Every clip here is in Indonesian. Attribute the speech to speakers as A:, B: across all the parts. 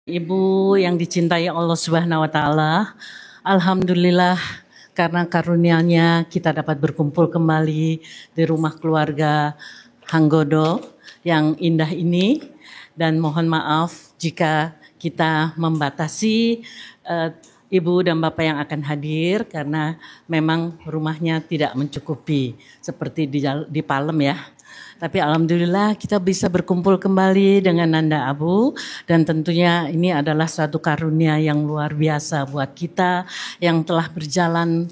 A: Ibu yang dicintai Allah Subhanahu wa taala, alhamdulillah karena karunia-Nya kita dapat berkumpul kembali di rumah keluarga Hanggodo yang indah ini, dan mohon maaf jika kita membatasi Ibu dan Bapak yang akan hadir karena memang rumahnya tidak mencukupi seperti di Palem ya. Tapi alhamdulillah kita bisa berkumpul kembali dengan Nanda Abu, dan tentunya ini adalah suatu karunia yang luar biasa buat kita yang telah berjalan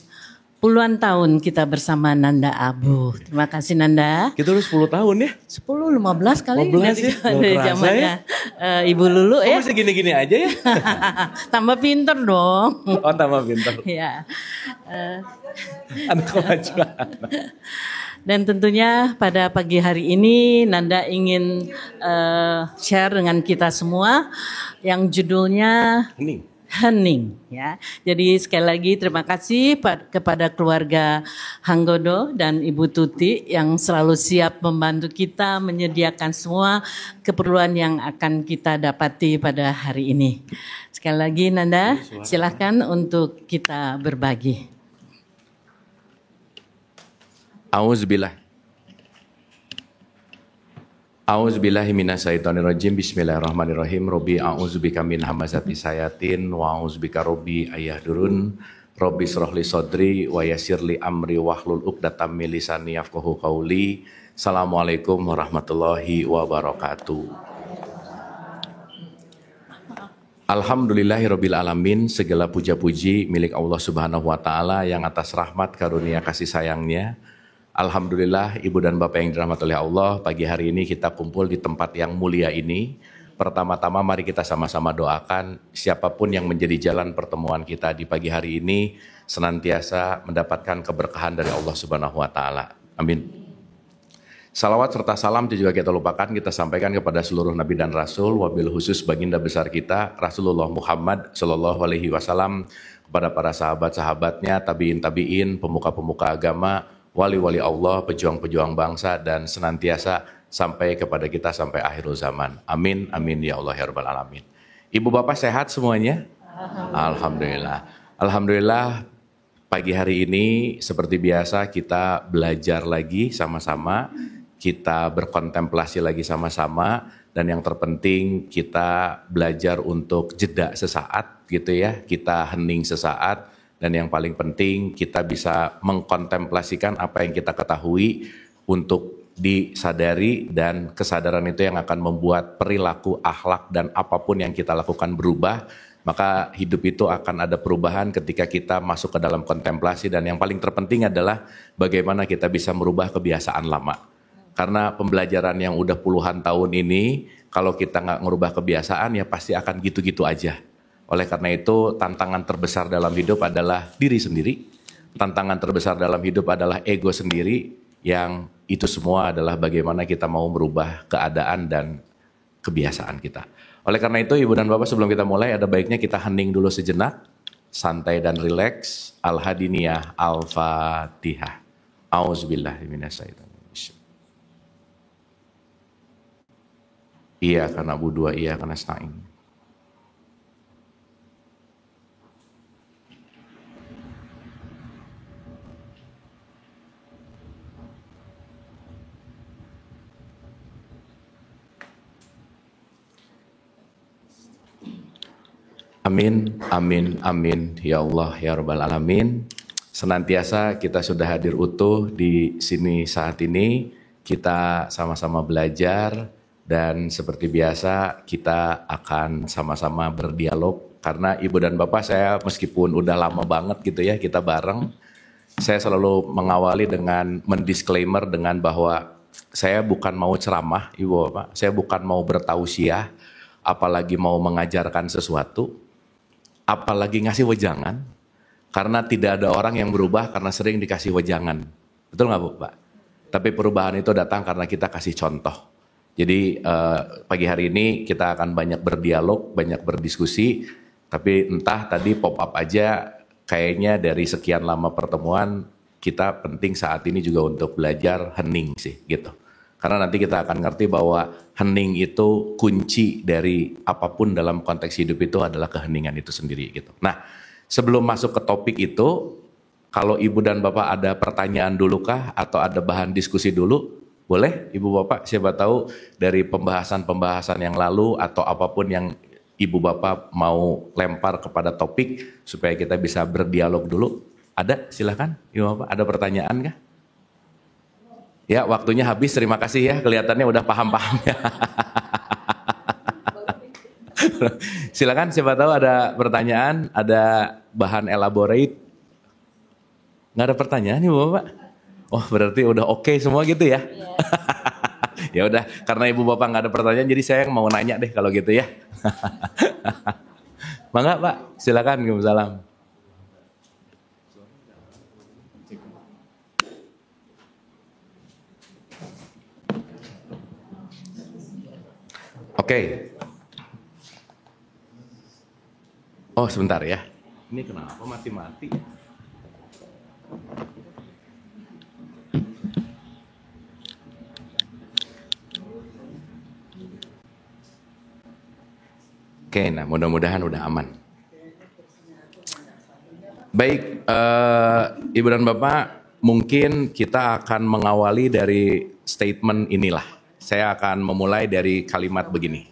A: puluhan tahun kita bersama Nanda Abu. Terima kasih Nanda.
B: Kita udah 10 tahun ya?
A: 10, 15 kali
B: 15 ya?
A: dari zamannya Ibu Lulu ya.
B: Masih gini-gini aja ya?
A: Tambah pinter dong.
B: Oh, tambah pinter.
A: Ya.
B: Anak kemajuan.
A: Dan tentunya pada pagi hari ini Nanda ingin share dengan kita semua yang judulnya Hening ya. Jadi sekali lagi terima kasih kepada keluarga Hanggodo dan Ibu Tuti yang selalu siap membantu kita menyediakan semua keperluan yang akan kita dapati pada hari ini. Sekali lagi Nanda, silakan untuk kita berbagi.
B: A'udzubillahi minasyaitonirrajim. Bismillahirrahmanirrahim. Robbi a'udzubika min hamazati sayatin wa a'udzubika robbi ayahdurun. Robbi shrahli sodri wa yassirli amri wahlul 'uqdatam min lisani yafqahu qauli. Assalamualaikum warahmatullahi wabarakatuh. Alhamdulillahirabbil alamin, segala puja-puji milik Allah Subhanahu wa taala yang atas rahmat karunia kasih sayangnya. Alhamdulillah, Ibu dan Bapak yang dirahmati oleh Allah, pagi hari ini kita kumpul di tempat yang mulia ini. Pertama-tama mari kita sama-sama doakan siapapun yang menjadi jalan pertemuan kita di pagi hari ini senantiasa mendapatkan keberkahan dari Allah Subhanahu wa taala. Amin. Salawat serta salam itu juga kita lupakan, kita sampaikan kepada seluruh Nabi dan Rasul, wabil khusus baginda besar kita, Rasulullah Muhammad Sallallahu Alaihi Wasallam, kepada para sahabat-sahabatnya, tabiin, pemuka-pemuka agama, wali-wali Allah, pejuang-pejuang bangsa, dan senantiasa sampai kepada kita sampai akhir zaman. Amin, amin ya Allah ya Rabbal Alamin. Ibu Bapak sehat semuanya? Alhamdulillah. Alhamdulillah pagi hari ini seperti biasa kita belajar lagi sama-sama, kita berkontemplasi lagi sama-sama, dan yang terpenting kita belajar untuk jeda sesaat gitu ya, kita hening sesaat. Dan yang paling penting kita bisa mengkontemplasikan apa yang kita ketahui untuk disadari, dan kesadaran itu yang akan membuat perilaku, akhlak, dan apapun yang kita lakukan berubah. Maka hidup itu akan ada perubahan ketika kita masuk ke dalam kontemplasi, dan yang paling terpenting adalah bagaimana kita bisa merubah kebiasaan lama. Karena pembelajaran yang udah puluhan tahun ini, kalau kita nggak merubah kebiasaan ya pasti akan gitu-gitu aja. Oleh karena itu tantangan terbesar dalam hidup adalah diri sendiri, tantangan terbesar dalam hidup adalah ego sendiri, yang itu semua adalah bagaimana kita mau merubah keadaan dan kebiasaan kita. Oleh karena itu Ibu dan Bapak, sebelum kita mulai ada baiknya kita hening dulu sejenak, santai dan rileks. Al-Hadiniyah, Al-Fatihah. A'udzubillahiminasyaitonirrajim. Iyyaka na'budu wa iyyaka nasta'in. Amin, amin, amin, ya Allah, ya Rabbal Alamin. Senantiasa kita sudah hadir utuh di sini saat ini, kita sama-sama belajar, dan seperti biasa kita akan sama-sama berdialog. Karena Ibu dan Bapak, saya meskipun udah lama banget gitu ya kita bareng, saya selalu mengawali dengan mendisklaimer dengan bahwa saya bukan mau ceramah Ibu Bapak, saya bukan mau bertausiah, apalagi mau mengajarkan sesuatu, apalagi ngasih wejangan, karena tidak ada orang yang berubah karena sering dikasih wejangan. Betul nggak Bu, Pak? Tapi perubahan itu datang karena kita kasih contoh. Jadi pagi hari ini kita akan banyak berdialog, banyak berdiskusi, tapi entah tadi pop up aja, kayaknya dari sekian lama pertemuan, kita penting saat ini juga untuk belajar hening sih gitu. Karena nanti kita akan ngerti bahwa hening itu kunci dari apapun dalam konteks hidup itu adalah keheningan itu sendiri gitu. Nah, sebelum masuk ke topik itu, kalau Ibu dan Bapak ada pertanyaan dulu kah atau ada bahan diskusi dulu? Boleh Ibu Bapak, siapa tahu dari pembahasan-pembahasan yang lalu atau apapun yang Ibu Bapak mau lempar kepada topik supaya kita bisa berdialog dulu. Ada? Silakan Ibu Bapak, ada pertanyaan kah? Ya, waktunya habis. Terima kasih ya. Kelihatannya udah paham-paham ya. Silakan, siapa tahu ada pertanyaan, ada bahan elaborate. Nggak ada pertanyaan Ibu Bapak? Oh, berarti udah oke semua gitu ya? Ya udah, karena Ibu Bapak nggak ada pertanyaan, jadi saya yang mau nanya deh kalau gitu ya. Mangga Pak, silakan. Waalaikumsalam. Oke. Oh sebentar ya. Ini kenapa mati-mati? Oke, nah mudah-mudahan udah aman. Baik, Ibu dan Bapak, mungkin kita akan mengawali dari statement inilah. Saya akan memulai dari kalimat begini.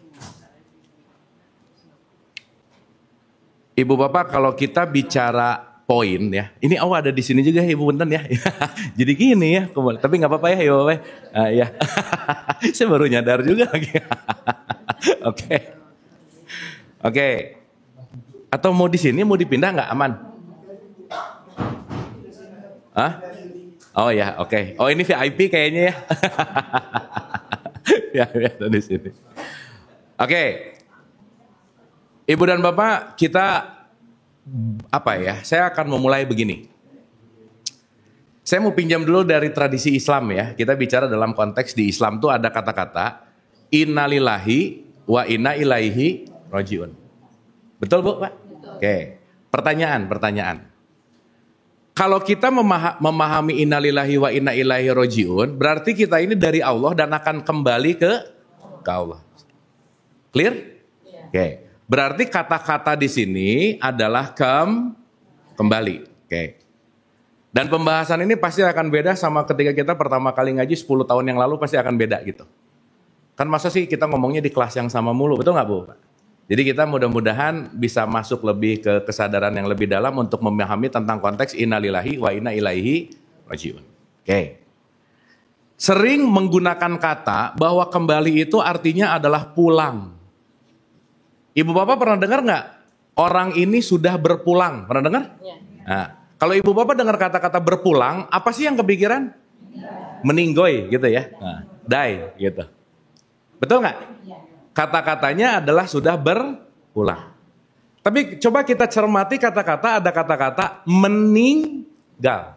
B: Ibu Bapak, kalau kita bicara poin ya, ini ada di sini juga Ibu punten ya. Jadi gini ya, tapi nggak apa-apa ya Ibu Bapak. Ya. Saya baru nyadar juga lagi. Oke. Atau mau di sini, mau dipindah nggak aman? Hah? Oh ya, oke. Oh ini VIP kayaknya ya. Ya, di sini. Oke. Ibu dan Bapak, kita saya akan memulai begini. Saya mau pinjam dulu dari tradisi Islam ya. Kita bicara dalam konteks di Islam tuh ada kata-kata innalillahi wa inna ilaihi rajiun. Betul Bu, Pak? Betul. Oke. Pertanyaan. Kalau kita memahami innalillahi wa inna ilaihi rajiun, berarti kita ini dari Allah dan akan kembali ke Allah. Clear? Yeah. Oke. Berarti kata-kata di sini adalah kembali. Oke. Dan pembahasan ini pasti akan beda sama ketika kita pertama kali ngaji 10 tahun yang lalu pasti akan beda gitu. Kan masa sih kita ngomongnya di kelas yang sama mulu, betul nggak Bu? Jadi kita mudah-mudahan bisa masuk lebih ke kesadaran yang lebih dalam untuk memahami tentang konteks innalillahi wa inna ilaihi rajiun. Oke. Sering menggunakan kata bahwa kembali itu artinya adalah pulang. Ibu Bapak pernah dengar nggak? Orang ini sudah berpulang. Pernah dengar? Ya. Nah, kalau Ibu Bapak dengar kata-kata berpulang, apa sih yang kepikiran? Meninggoy gitu ya. Nah, die gitu. Betul nggak? Kata-katanya adalah sudah berpulang. Tapi coba kita cermati kata-kata, ada kata-kata meninggal.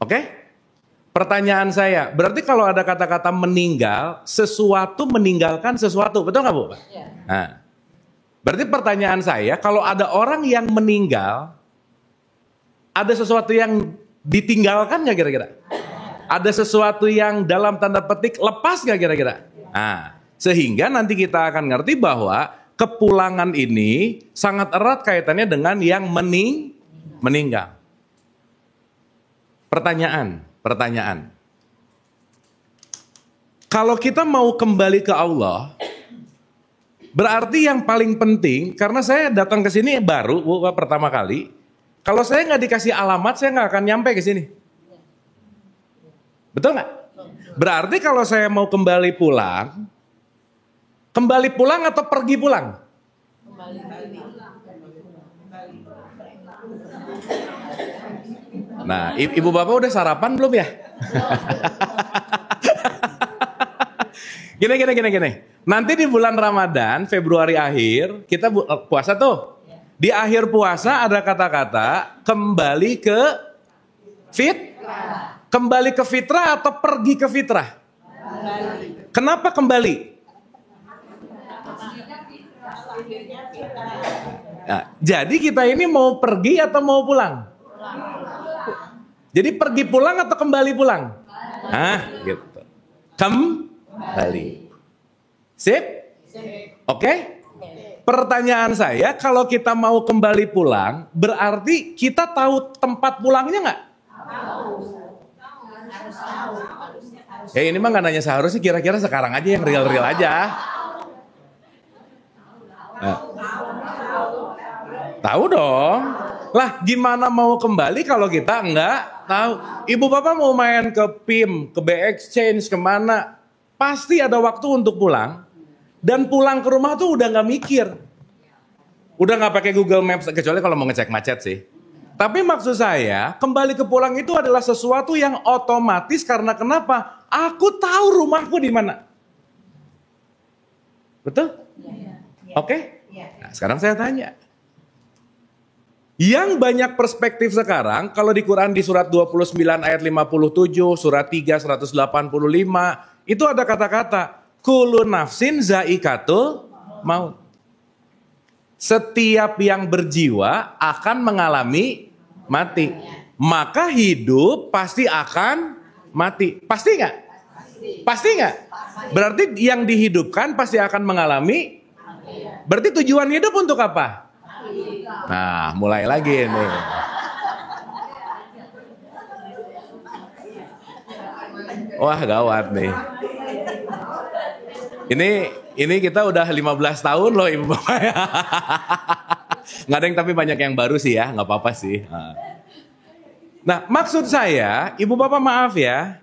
B: Oke? Pertanyaan saya, berarti kalau ada kata-kata meninggal, sesuatu meninggalkan sesuatu, betul nggak Bu? Ya. Nah, berarti pertanyaan saya, kalau ada orang yang meninggal, ada sesuatu yang ditinggalkan nggak kira-kira? Ada sesuatu yang dalam tanda petik lepas nggak kira-kira? Nah, sehingga nanti kita akan ngerti bahwa kepulangan ini sangat erat kaitannya dengan yang meninggal. Pertanyaan. Kalau kita mau kembali ke Allah, berarti yang paling penting, karena saya datang ke sini baru Bu, pertama kali, kalau saya nggak dikasih alamat, saya nggak akan nyampe ke sini. Betul nggak? Berarti kalau saya mau kembali pulang atau pergi pulang? Nah, Ibu Bapak udah sarapan belum ya? Gini. Nanti di bulan Ramadan, Februari akhir, kita puasa tuh. Di akhir puasa ada kata-kata kembali ke fitrah. Kembali ke fitrah atau pergi ke fitrah? Kembali. Kenapa kembali? Nah, jadi kita ini mau pergi atau mau pulang? Jadi pergi pulang atau kembali pulang? Gitu. kembali. Sip? Oke? Pertanyaan saya, kalau kita mau kembali pulang, berarti kita tahu tempat pulangnya nggak? Ya ini mah nggak nanya seharusnya, kira-kira sekarang aja yang real-real aja. Nah. Tahu dong. Lah gimana mau kembali kalau kita nggak tahu? Ibu bapak mau main ke PIM, ke B-Exchange, kemana? Pasti ada waktu untuk pulang. Dan pulang ke rumah tuh udah nggak mikir. Udah nggak pakai Google Maps, kecuali kalau mau ngecek macet sih. Tapi maksud saya, kembali ke pulang itu adalah sesuatu yang otomatis karena kenapa? Aku tahu rumahku di mana. Betul? Oke? Nah, sekarang saya tanya. Yang banyak perspektif sekarang, kalau di Quran di surat 29 ayat 57, surat 3, 185, itu ada kata-kata, kullu nafsin zaikatul maut. Setiap yang berjiwa akan mengalami mati. Maka hidup pasti akan mati. Pasti nggak? Pasti nggak? Berarti yang dihidupkan pasti akan mengalami. Berarti tujuan hidup untuk apa? Nah, mulai lagi nih. Wah, gawat nih. Ini kita udah 15 tahun loh Ibu Bapak. Nggak ada yang tapi banyak yang baru sih ya, nggak apa-apa sih. Nah, maksud saya, Ibu Bapak maaf ya.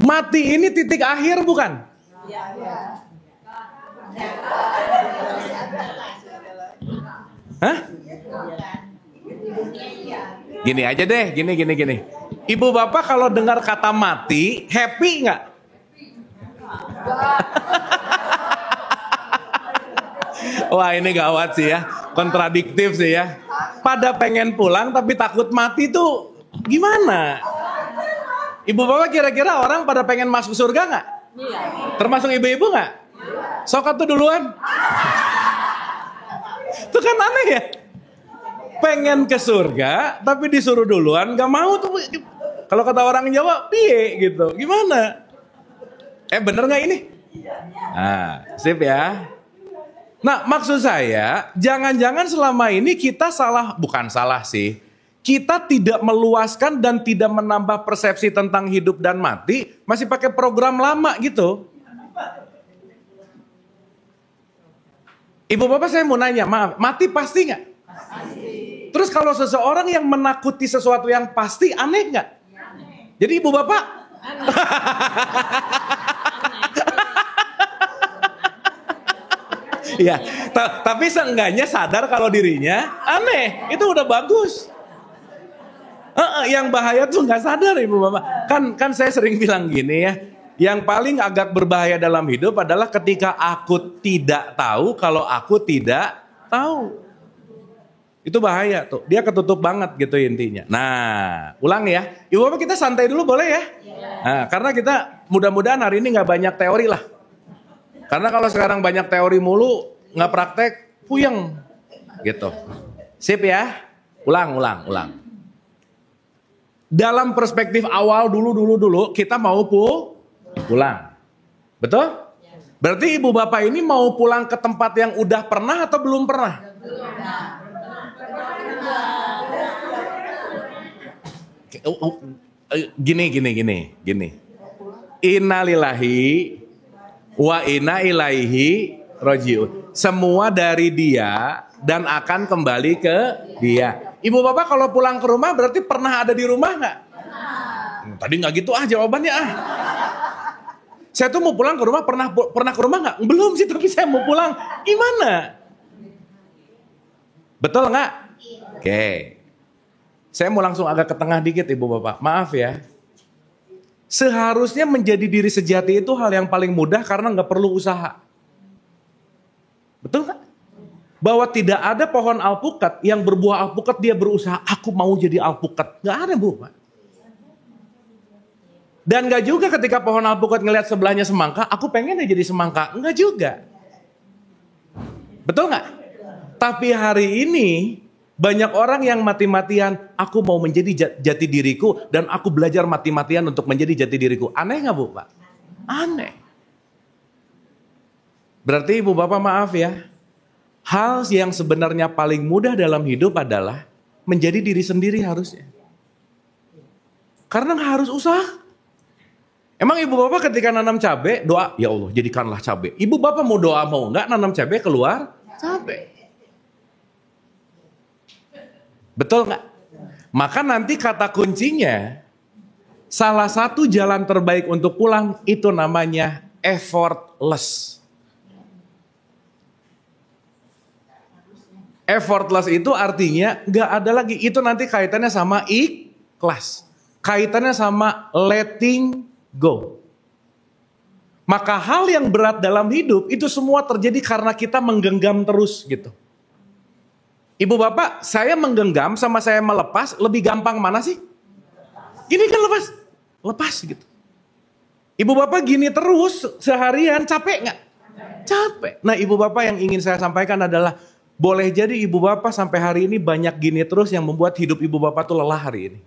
B: Mati ini titik akhir bukan? Hah? Gini aja deh, gini. Ibu bapak kalau dengar kata mati, happy nggak? Wah ini gawat sih ya, kontradiktif sih ya. Pada pengen pulang tapi takut mati tuh gimana? Ibu bapak kira-kira orang pada pengen masuk surga nggak? Termasuk ibu-ibu nggak? Sok atuh duluan. Itu kan aneh ya. Pengen ke surga tapi disuruh duluan gak mau tuh. Kalau kata orang Jawa piye gitu. Gimana? Bener gak ini? Nah sip ya. Nah maksud saya jangan-jangan selama ini kita salah. Bukan salah sih. Kita tidak meluaskan dan tidak menambah persepsi tentang hidup dan mati. Masih pakai program lama gitu. Ibu bapak saya mau nanya, maaf, mati pasti nggak? Pasti. Terus kalau seseorang yang menakuti sesuatu yang pasti, aneh nggak? Jadi ibu bapak? Ya, tapi seenggaknya sadar kalau dirinya aneh, itu udah bagus. Yang bahaya tuh nggak sadar ibu bapak. Kan saya sering bilang gini ya. Yang paling agak berbahaya dalam hidup adalah ketika aku tidak tahu kalau aku tidak tahu. Itu bahaya tuh. Dia ketutup banget gitu intinya. Nah, ulang ya. Ibu bapak kita santai dulu boleh ya? Nah, karena kita mudah-mudahan hari ini nggak banyak teori lah. Karena kalau sekarang banyak teori mulu, nggak praktek, puyeng. Gitu. Sip ya? Ulang. Dalam perspektif awal dulu kita mau pulang. Betul? Berarti ibu bapak ini mau pulang ke tempat yang udah pernah atau belum pernah? Gini. Innalillahi wa inna ilaihi rajiun. Semua dari dia dan akan kembali ke dia. Ibu bapak kalau pulang ke rumah berarti pernah ada di rumah nggak? Tadi nggak gitu jawabannya Saya tuh mau pulang ke rumah, pernah ke rumah nggak? Belum sih, tapi saya mau pulang. Gimana? Betul nggak? Oke. Saya mau langsung agak ke tengah dikit ibu bapak. Maaf ya. Seharusnya menjadi diri sejati itu hal yang paling mudah karena nggak perlu usaha. Betul nggak? Bahwa tidak ada pohon alpukat yang berbuah alpukat dia berusaha. Aku mau jadi alpukat. Nggak ada bu. Dan gak juga ketika pohon alpukat ngelihat sebelahnya semangka, aku pengen ya jadi semangka. Enggak juga. Betul gak? Tapi hari ini banyak orang yang mati-matian, aku mau menjadi jati diriku dan aku belajar mati-matian untuk menjadi jati diriku. Aneh gak bu Pak? Aneh. Berarti ibu bapak maaf ya. Hal yang sebenarnya paling mudah dalam hidup adalah menjadi diri sendiri harusnya. Karena nggak harus usaha. Emang ibu bapak ketika nanam cabai doa, ya Allah jadikanlah cabai. Ibu bapak mau doa mau nggak nanam cabai keluar cabai. Betul nggak? Maka nanti kata kuncinya, salah satu jalan terbaik untuk pulang itu namanya effortless. Effortless itu artinya nggak ada lagi. Itu nanti kaitannya sama ikhlas. Kaitannya sama letting go. Maka hal yang berat dalam hidup itu semua terjadi karena kita menggenggam terus gitu. Ibu bapak, saya menggenggam sama saya melepas lebih gampang mana sih? Ini kan lepas gitu. Ibu bapak gini terus seharian capek nggak? Capek. Nah ibu bapak yang ingin saya sampaikan adalah boleh jadi ibu bapak sampai hari ini banyak gini terus yang membuat hidup ibu bapak tuh lelah hari ini.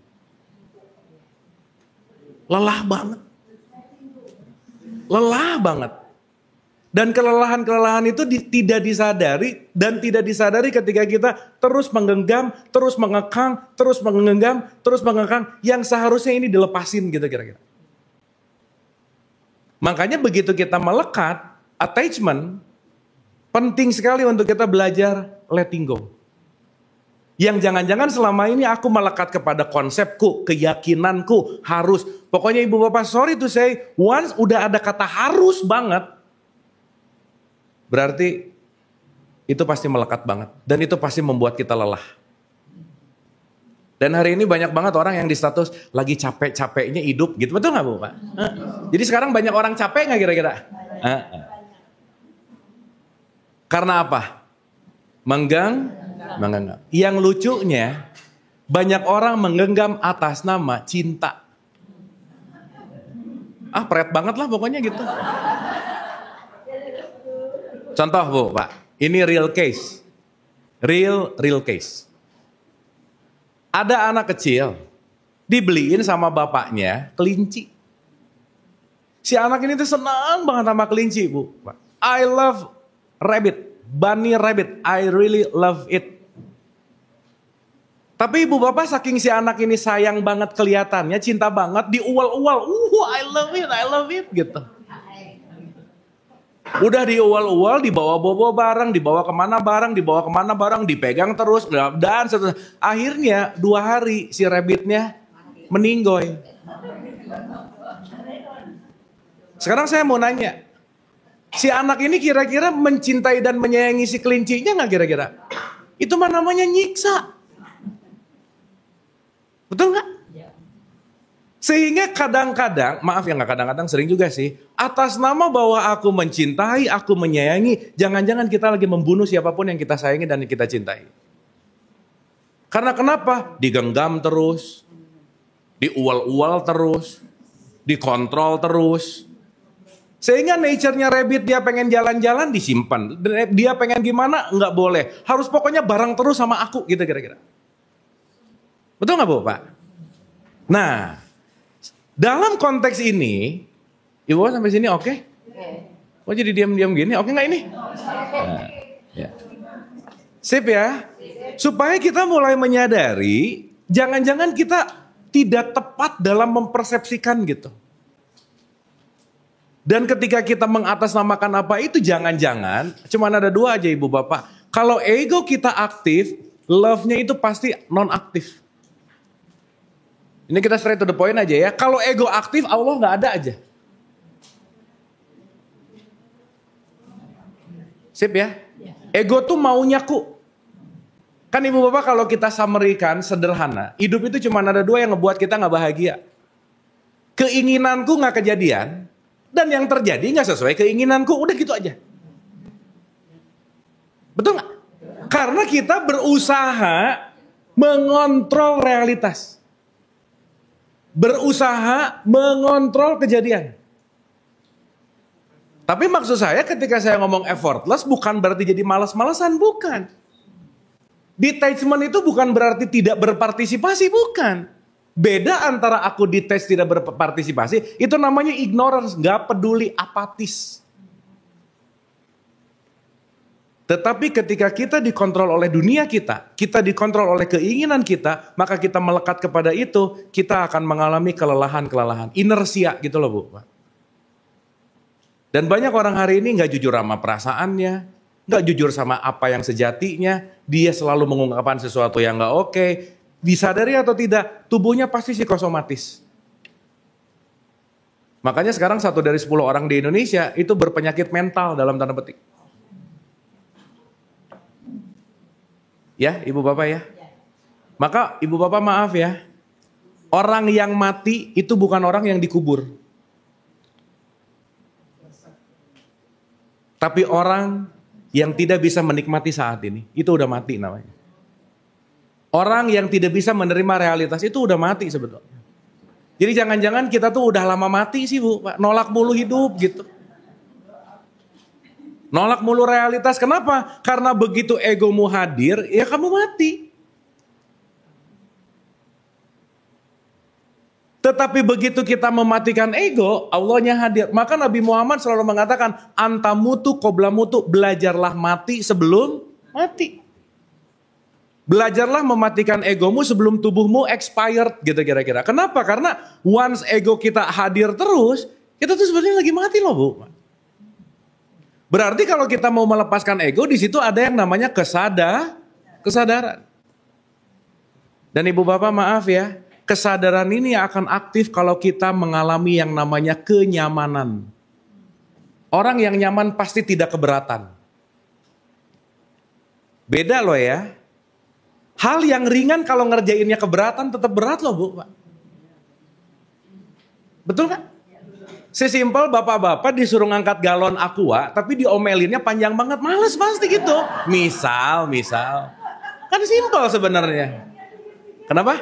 B: Lelah banget. Lelah banget. Dan kelelahan-kelelahan itu tidak disadari dan tidak disadari ketika kita terus menggenggam, terus mengekang, terus menggenggam, terus mengekang yang seharusnya ini dilepasin gitu kira-kira. Makanya begitu kita melekat, attachment, penting sekali untuk kita belajar letting go. Yang jangan-jangan selama ini aku melekat kepada konsepku, keyakinanku, harus. Pokoknya ibu bapak sorry to say, once udah ada kata harus banget, berarti itu pasti melekat banget. Dan itu pasti membuat kita lelah. Dan hari ini banyak banget orang yang di status lagi capek-capeknya hidup gitu. Betul gak Bu Pak? Jadi sekarang banyak orang capek gak kira-kira? Karena apa? Menggenggam. Yang lucunya banyak orang menggenggam atas nama cinta. Pret banget lah pokoknya gitu. Contoh Bu, Pak. Ini real case. Real case. Ada anak kecil dibeliin sama bapaknya kelinci. Si anak ini tuh senang banget sama kelinci, Bu. I love rabbit. Bunny rabbit, I really love it. Tapi ibu bapak saking si anak ini sayang banget kelihatannya, cinta banget, diual-ual. I love it gitu. Udah diual-ual, dibawa-bawa barang, dibawa kemana barang, dipegang terus, dan akhirnya 2 hari si rabbitnya meninggoy. Sekarang saya mau nanya, si anak ini kira-kira mencintai dan menyayangi si kelincinya nggak kira-kira? Itu mah namanya nyiksa. Betul nggak? Sehingga kadang-kadang, maaf ya nggak kadang-kadang, sering juga sih, atas nama bahwa aku mencintai, aku menyayangi, jangan-jangan kita lagi membunuh siapapun yang kita sayangi dan yang kita cintai. Karena kenapa? Digenggam terus, diual-ual terus, dikontrol terus. Sehingga nature-nya rabbit, dia pengen jalan-jalan disimpan. Dia pengen gimana? Nggak boleh. Harus pokoknya bareng terus sama aku gitu kira-kira. Betul nggak Bu Pak? Nah, dalam konteks ini, Ibu sampai sini oke? Oh jadi diam-diam gini, oke nggak ini? Nah, ya. Sip ya? Supaya kita mulai menyadari, jangan-jangan kita tidak tepat dalam mempersepsikan gitu. Dan ketika kita mengatasnamakan apa itu, jangan-jangan cuma ada 2 aja Ibu Bapak. Kalau ego kita aktif, love-nya itu pasti non-aktif. Ini kita straight to the point aja ya. Kalau ego aktif, Allah nggak ada aja. Sip ya? Ego tuh maunya ku. Kan Ibu Bapak kalau kita summary-kan sederhana, hidup itu cuma ada 2 yang ngebuat kita nggak bahagia. Keinginanku nggak kejadian, dan yang terjadi nggak sesuai keinginanku, udah gitu aja. Betul nggak? Karena kita berusaha mengontrol realitas. Berusaha mengontrol kejadian. Tapi maksud saya ketika saya ngomong effortless bukan berarti jadi malas-malasan, bukan. Detachment itu bukan berarti tidak berpartisipasi, bukan. Beda antara aku dites tidak berpartisipasi, itu namanya ignorance, nggak peduli, apatis. Tetapi ketika kita dikontrol oleh dunia kita dikontrol oleh keinginan kita, maka kita melekat kepada itu, kita akan mengalami kelelahan, inersia gitu loh Bu. Dan banyak orang hari ini nggak jujur sama perasaannya, nggak jujur sama apa yang sejatinya, dia selalu mengungkapkan sesuatu yang nggak oke. Disadari atau tidak, tubuhnya pasti psikosomatis. Makanya sekarang 1 dari 10 orang di Indonesia itu berpenyakit mental dalam tanda petik. Ya, Ibu Bapak ya. Maka Ibu Bapak maaf ya, orang yang mati itu bukan orang yang dikubur. Tapi orang yang tidak bisa menikmati saat ini, itu udah mati namanya. Orang yang tidak bisa menerima realitas itu udah mati sebetulnya. Jadi jangan-jangan kita tuh udah lama mati sih Bu, nolak mulu hidup gitu. Nolak mulu realitas, kenapa? Karena begitu egomu hadir, ya kamu mati. Tetapi begitu kita mematikan ego, Allahnya hadir. Maka Nabi Muhammad selalu mengatakan, antamutu qobla mutu, belajarlah mati sebelum mati. Belajarlah mematikan egomu sebelum tubuhmu expired gitu kira-kira. Kenapa? Karena once ego kita hadir terus, kita tuh sebenarnya lagi mati loh Bu. Berarti kalau kita mau melepaskan ego, di situ ada yang namanya kesadaran. Dan Ibu Bapak maaf ya, kesadaran ini akan aktif kalau kita mengalami yang namanya kenyamanan. Orang yang nyaman pasti tidak keberatan. Beda loh ya. Hal yang ringan kalau ngerjainnya keberatan tetap berat loh Bu. Betul kan? Sesimpel bapak-bapak disuruh ngangkat galon aqua, tapi diomelinnya panjang banget, males pasti gitu. Misal. Kan simpel sebenarnya. Kenapa?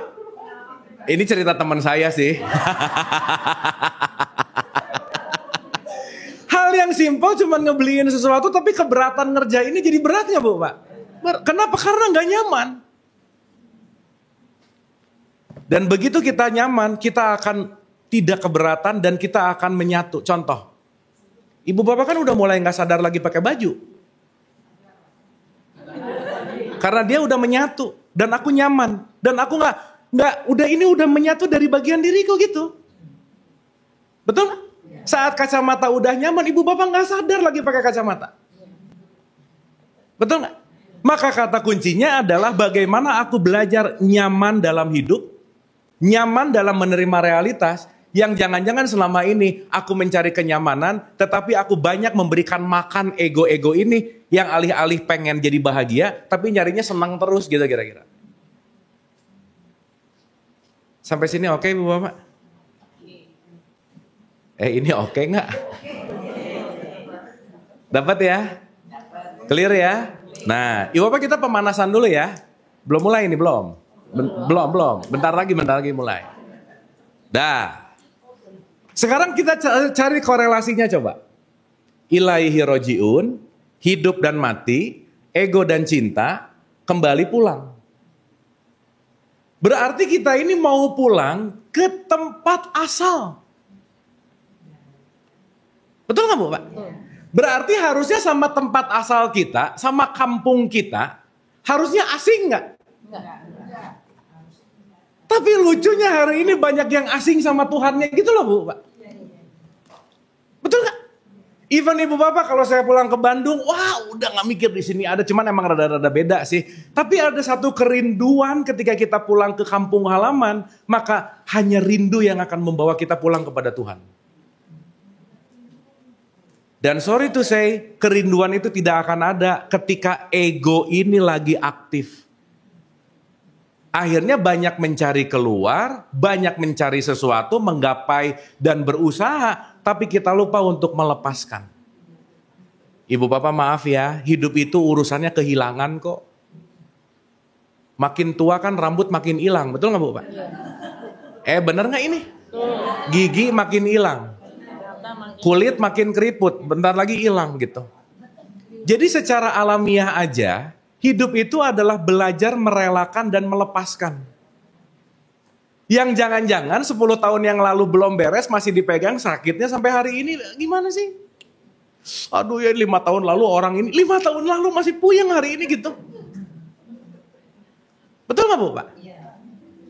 B: Ini cerita teman saya sih. Hal yang simpel cuma ngebeliin sesuatu, tapi keberatan ngerjainnya jadi beratnya Bu Pak. Kenapa? Karena nggak nyaman. Dan begitu kita nyaman, kita akan tidak keberatan dan kita akan menyatu. Contoh, Ibu Bapak kan udah mulai nggak sadar lagi pakai baju. Karena dia udah menyatu dan aku nyaman dan aku udah menyatu dari bagian diriku gitu. Betul? Saat kacamata udah nyaman, Ibu Bapak nggak sadar lagi pakai kacamata. Betul nggak? Maka kata kuncinya adalah bagaimana aku belajar nyaman dalam hidup. Nyaman dalam menerima realitas yang jangan-jangan selama ini aku mencari kenyamanan, tetapi aku banyak memberikan makan ego-ego ini yang alih-alih pengen jadi bahagia, tapi nyarinya senang terus gitu kira-kira. Sampai sini oke Bu Bapak? Ini oke nggak? Dapat ya? Clear ya? Nah, Ibu Bapak kita pemanasan dulu ya. Belum mulai ini belum? Belum. Bentar lagi mulai. Dah. Sekarang kita cari korelasinya coba. Ilaihi rojiun, hidup dan mati, ego dan cinta, kembali pulang. Berarti kita ini mau pulang ke tempat asal. Betul nggak Bu Pak? Berarti harusnya sama tempat asal kita, sama kampung kita, harusnya asing nggak? Tapi lucunya hari ini banyak yang asing sama Tuhannya gitu loh Bu Pak. Betul nggak? Even Ibu Bapak kalau saya pulang ke Bandung, wah udah nggak mikir di sini ada, cuman emang rada-rada beda sih. Tapi ada satu kerinduan ketika kita pulang ke kampung halaman, maka hanya rindu yang akan membawa kita pulang kepada Tuhan. Dan sorry to say, kerinduan itu tidak akan ada ketika ego ini lagi aktif. Akhirnya banyak mencari keluar, banyak mencari sesuatu, menggapai dan berusaha, tapi kita lupa untuk melepaskan. Ibu Bapak maaf ya, hidup itu urusannya kehilangan kok. Makin tua kan rambut makin hilang, betul nggak Bu Pak? Bener nggak ini? Gigi makin hilang, kulit makin keriput, bentar lagi hilang gitu. Jadi secara alamiah aja, hidup itu adalah belajar merelakan dan melepaskan. Yang jangan-jangan 10 tahun yang lalu belum beres masih dipegang sakitnya sampai hari ini gimana sih? Aduh ya 5 tahun lalu orang ini, 5 tahun lalu masih puyeng hari ini gitu. Betul gak Bu Pak?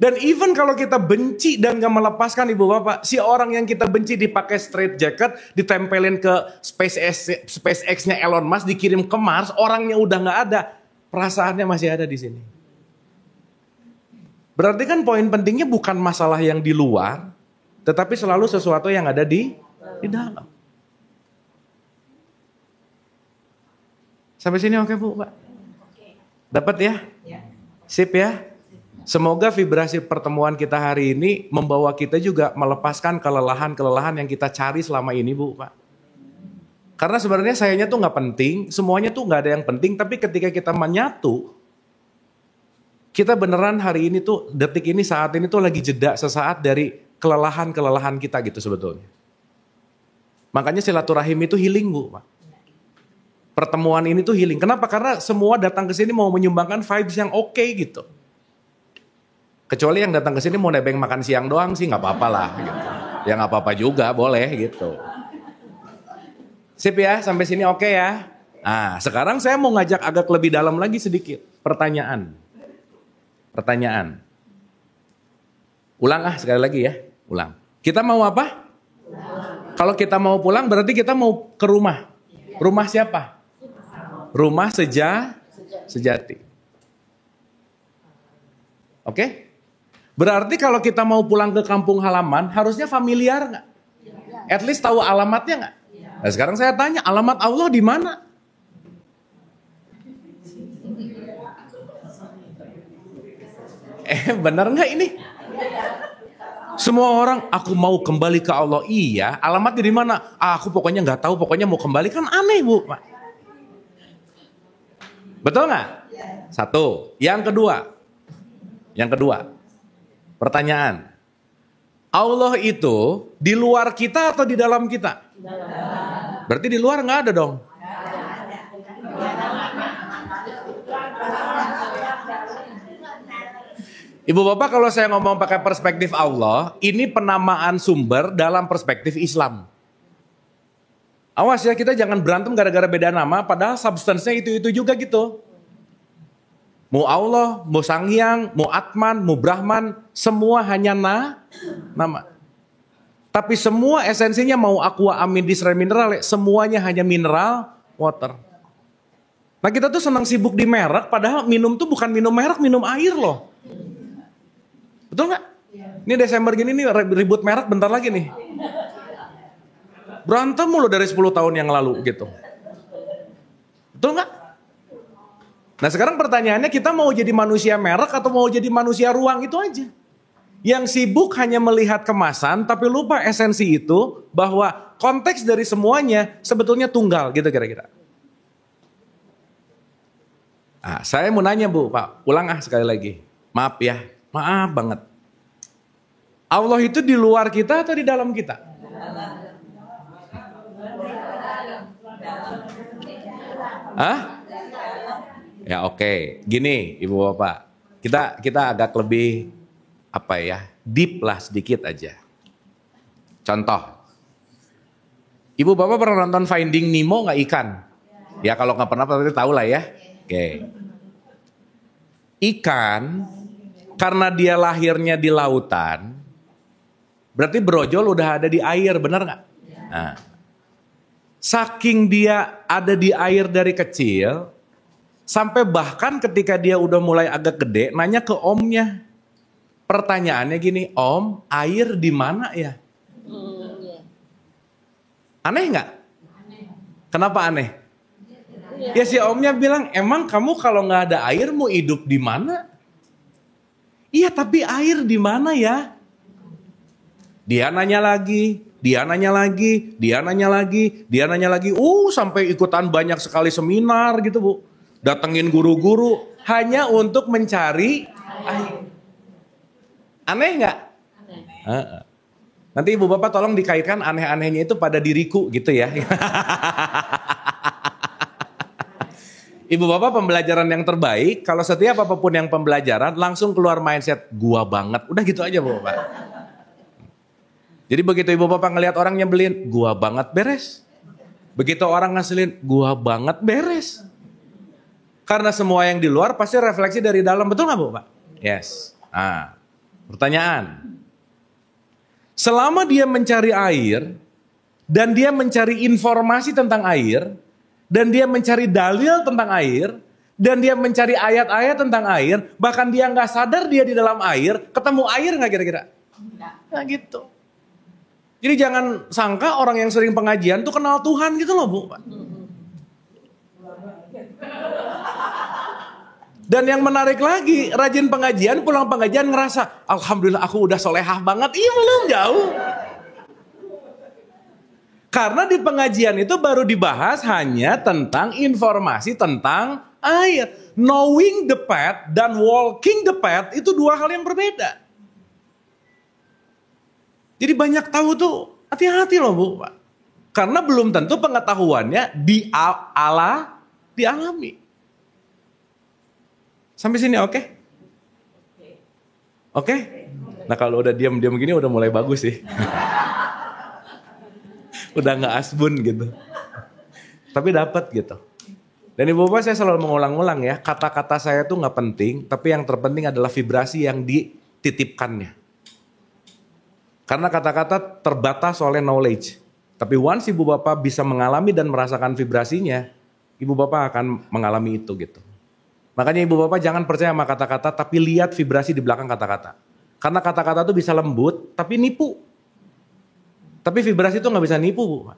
B: Dan even kalau kita benci dan gak melepaskan Ibu Bapak, si orang yang kita benci dipakai straight jacket, ditempelin ke SpaceX-nya Elon Musk, dikirim ke Mars, orangnya udah gak ada, perasaannya masih ada di sini. Berarti kan poin pentingnya bukan masalah yang di luar, tetapi selalu sesuatu yang ada di dalam. Sampai sini oke Bu Pak? Dapat ya? Sip ya? Semoga vibrasi pertemuan kita hari ini membawa kita juga melepaskan kelelahan-kelelahan yang kita cari selama ini Bu Pak. Karena sebenarnya sayanya tuh gak penting, semuanya tuh gak ada yang penting, tapi ketika kita menyatu, kita beneran hari ini tuh, detik ini, saat ini tuh lagi jeda sesaat dari kelelahan-kelelahan kita gitu sebetulnya. Makanya silaturahim itu healing Bu Pak. Pertemuan ini tuh healing. Kenapa? Karena semua datang ke sini mau menyumbangkan vibes yang oke gitu. Kecuali yang datang ke sini mau nebeng makan siang doang sih nggak apa-apa lah. Gitu. Ya nggak apa-apa juga, boleh gitu. Sip ya, sampai sini oke ya. Nah, sekarang saya mau ngajak agak lebih dalam lagi sedikit. Pertanyaan. Ulang sekali lagi ya, ulang. Kita mau apa? Kalau kita mau pulang berarti kita mau ke rumah. Rumah siapa? Rumah sejati. Oke? Berarti kalau kita mau pulang ke kampung halaman harusnya familiar nggak? At least tahu alamatnya nggak? Nah sekarang saya tanya, alamat Allah di mana? Benar nggak ini? Semua orang, aku mau kembali ke Allah. Iya, alamatnya di mana? Aku pokoknya nggak tahu, pokoknya mau kembali, kan aneh Bu. Betul nggak? Satu. Yang kedua, pertanyaan. Allah itu di luar kita atau di dalam kita? Berarti di luar nggak ada dong. Ibu Bapak, kalau saya ngomong pakai perspektif Allah, ini penamaan sumber dalam perspektif Islam. Awas ya, kita jangan berantem gara-gara beda nama, padahal substance-nya itu-itu juga gitu. Mau Allah, mau Sang Hyang, mau Atman, mau Brahman, semua hanya nama. Tapi semua esensinya mau aqua, amin, disre, mineral, semuanya hanya mineral, water. Nah kita tuh senang sibuk di merek, padahal minum tuh bukan minum merek, minum air loh. Betul nggak? Ini Desember gini nih ribut merek bentar lagi nih. Berantem mulu dari 10 tahun yang lalu gitu. Betul nggak? Nah sekarang pertanyaannya, kita mau jadi manusia merek atau mau jadi manusia ruang, itu aja. Yang sibuk hanya melihat kemasan tapi lupa esensi itu, bahwa konteks dari semuanya sebetulnya tunggal gitu kira-kira. Nah, saya mau nanya Bu, Pak, ulang sekali lagi. Maaf ya. Maaf banget. Allah itu di luar kita atau di dalam kita? Hah? Ya oke. Gini Ibu Bapak. Kita agak lebih deep lah sedikit aja. Contoh. Ibu Bapak pernah nonton Finding Nemo nggak, ikan? Ya kalau nggak pernah berarti tahu lah ya. Oke. Ikan karena dia lahirnya di lautan, berarti brojol udah ada di air, benar nggak? Nah, saking dia ada di air dari kecil, sampai bahkan ketika dia udah mulai agak gede, nanya ke omnya. Pertanyaannya gini, Om, air di mana ya? Aneh nggak? Kenapa aneh? Ya si omnya bilang, emang kamu kalau nggak ada air mau hidup di mana? Iya tapi air di mana ya? Dia nanya lagi, sampai ikutan banyak sekali seminar gitu Bu. Datengin guru-guru hanya untuk mencari air. Aneh nggak? Aneh. Nanti Ibu Bapak tolong dikaitkan aneh-anehnya itu pada diriku gitu ya. Ibu bapak pembelajaran yang terbaik, kalau setiap apapun yang pembelajaran langsung keluar mindset gua banget. Udah gitu aja bu bapak. Jadi begitu ibu bapak ngelihat orang nyebelin, gua banget beres. Begitu orang ngeselin, gua banget beres. Karena semua yang di luar pasti refleksi dari dalam, betul nggak bu pak? Yes. Nah, pertanyaan. Selama dia mencari air, dan dia mencari informasi tentang air, dan dia mencari dalil tentang air, dan dia mencari ayat-ayat tentang air, bahkan dia nggak sadar dia di dalam air, ketemu air nggak kira-kira? Nah gitu. Jadi jangan sangka orang yang sering pengajian tuh kenal Tuhan gitu loh bu. Dan yang menarik lagi, rajin pengajian, pulang pengajian ngerasa, alhamdulillah aku udah solehah banget. Iya belum jauh. Karena di pengajian itu baru dibahas hanya tentang informasi tentang air. Knowing the path dan walking the path itu dua hal yang berbeda. Jadi banyak tahu tuh hati-hati loh bu. Karena belum tentu pengetahuannya dialami. Sampai sini oke? Oke? Nah kalau udah diam-diam gini udah mulai bagus sih. Udah gak asbun gitu. Tapi dapat gitu. Dan ibu bapak saya selalu mengulang-ulang ya. Kata-kata saya tuh gak penting. Tapi yang terpenting adalah vibrasi yang dititipkannya. Karena kata-kata terbatas oleh knowledge. Tapi once ibu bapak bisa mengalami dan merasakan vibrasinya. Ibu bapak akan mengalami itu gitu. Makanya ibu bapak jangan percaya sama kata-kata. Tapi lihat vibrasi di belakang kata-kata. Karena kata-kata tuh bisa lembut tapi nipu. Tapi vibrasi itu gak bisa nipu bu.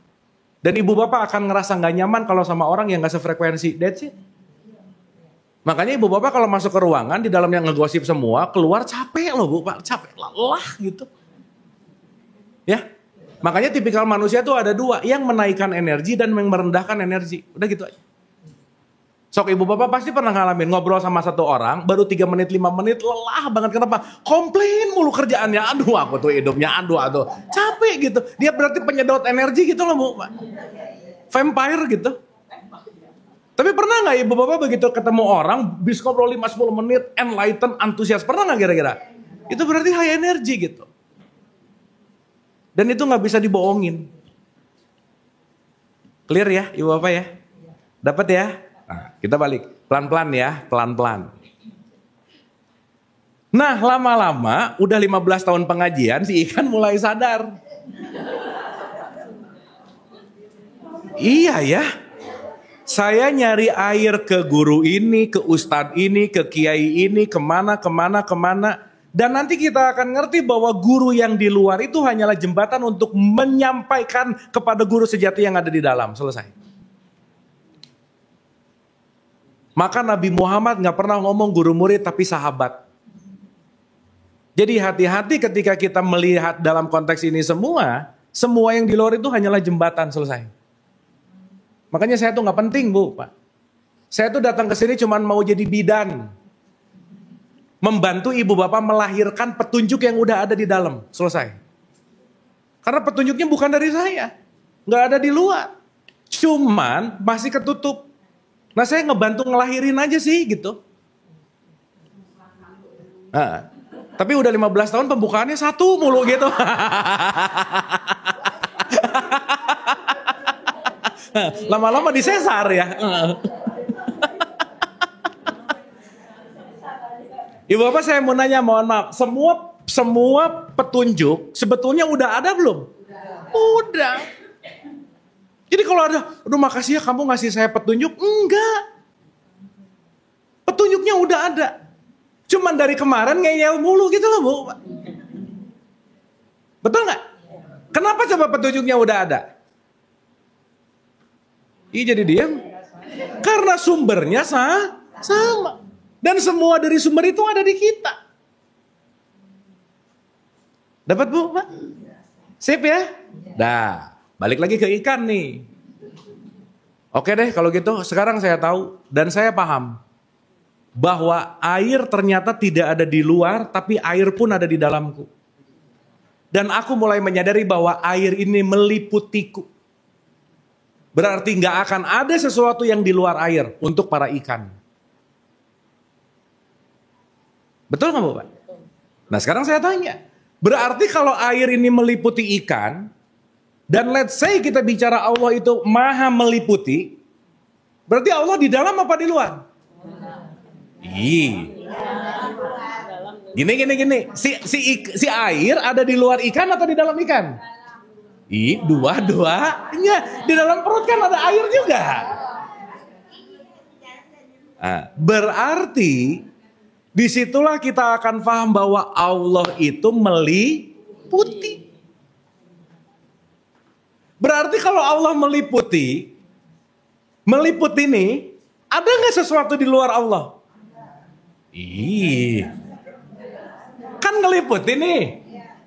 B: Dan ibu bapak akan ngerasa gak nyaman kalau sama orang yang gak sefrekuensi. That's it. Makanya ibu bapak kalau masuk ke ruangan di dalamnya ngegosip semua, keluar capek loh bu, Pak. Capek lelah gitu. Ya. Makanya tipikal manusia tuh ada dua, yang menaikkan energi dan yang merendahkan energi. Udah gitu aja. Sok ibu bapak pasti pernah ngalamin ngobrol sama satu orang, baru 3 menit, 5 menit, lelah banget. Kenapa? Komplain mulu kerjaannya. Aduh aku tuh hidupnya, aduh. Capek gitu. Dia berarti penyedot energi gitu loh bu. Vampire gitu. Tapi pernah gak ibu bapak begitu ketemu orang, bis ngobrol 5-10 menit, enlighten, antusias. Pernah gak kira-kira? Itu berarti high energy gitu. Dan itu gak bisa dibohongin. Clear ya ibu bapak ya? Dapat ya? Nah, kita balik, pelan-pelan ya, pelan-pelan. Nah lama-lama, udah 15 tahun pengajian, si ikan mulai sadar. Iya ya, saya nyari air ke guru ini, ke ustadz ini, ke kiai ini, kemana. Dan nanti kita akan ngerti bahwa guru yang di luar itu hanyalah jembatan untuk menyampaikan kepada guru sejati yang ada di dalam. Selesai. Maka Nabi Muhammad gak pernah ngomong guru murid tapi sahabat. Jadi hati-hati ketika kita melihat dalam konteks ini semua yang di luar itu hanyalah jembatan, selesai. Makanya saya tuh gak penting bu, Pak. Saya tuh datang ke sini cuma mau jadi bidan. Membantu ibu bapak melahirkan petunjuk yang udah ada di dalam, selesai. Karena petunjuknya bukan dari saya. Gak ada di luar. Cuman masih ketutup. Nah saya ngebantu ngelahirin aja sih gitu. Nah, tapi udah 15 tahun pembukaannya 1 mulu gitu. Lama-lama disesar ya. Ibu bapak saya mau nanya, mohon maaf. Semua petunjuk sebetulnya udah ada belum? Udah. Jadi kalau ada, aduh makasih ya kamu ngasih saya petunjuk. Enggak. Petunjuknya udah ada. Cuman dari kemarin ngeyel mulu gitu loh bu. Betul gak? Kenapa coba petunjuknya udah ada? Ih jadi diam. Karena sumbernya sama. Dan semua dari sumber itu ada di kita. Dapat bu? Pak? Sip ya? Dah. Balik lagi ke ikan nih. Oke deh kalau gitu sekarang saya tahu dan saya paham. Bahwa air ternyata tidak ada di luar tapi air pun ada di dalamku. Dan aku mulai menyadari bahwa air ini meliputiku. Berarti nggak akan ada sesuatu yang di luar air untuk para ikan. Betul nggak Bu Pak? Nah sekarang saya tanya, berarti kalau air ini meliputi ikan, dan let's say kita bicara Allah itu maha meliputi, berarti Allah di dalam apa di luar? Gini. Si air ada di luar ikan atau di dalam ikan? Dua-duanya. Di dalam perut kan ada air juga. Nah, berarti disitulah kita akan paham bahwa Allah itu meliputi. Berarti kalau Allah meliputi ini, ada nggak sesuatu di luar Allah? Kan ngeliputi nih.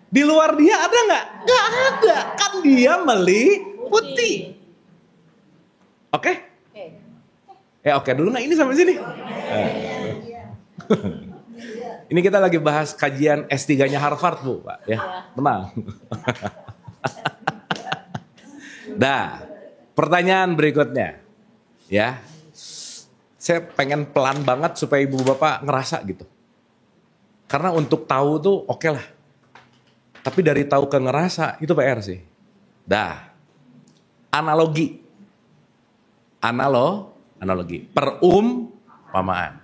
B: Di luar dia ada nggak? Nggak ada. Kan dia meliputi. Oke? Oke dulu nggak ini sampai sini? Ini kita lagi bahas kajian S3-nya Harvard Bu, Pak. Ya, tenang. Nah, pertanyaan berikutnya. Ya, saya pengen pelan banget supaya ibu bapak ngerasa gitu. Karena untuk tahu tuh oke lah. Tapi dari tahu ke ngerasa itu PR sih. Dah. Analogi. Perumpamaan.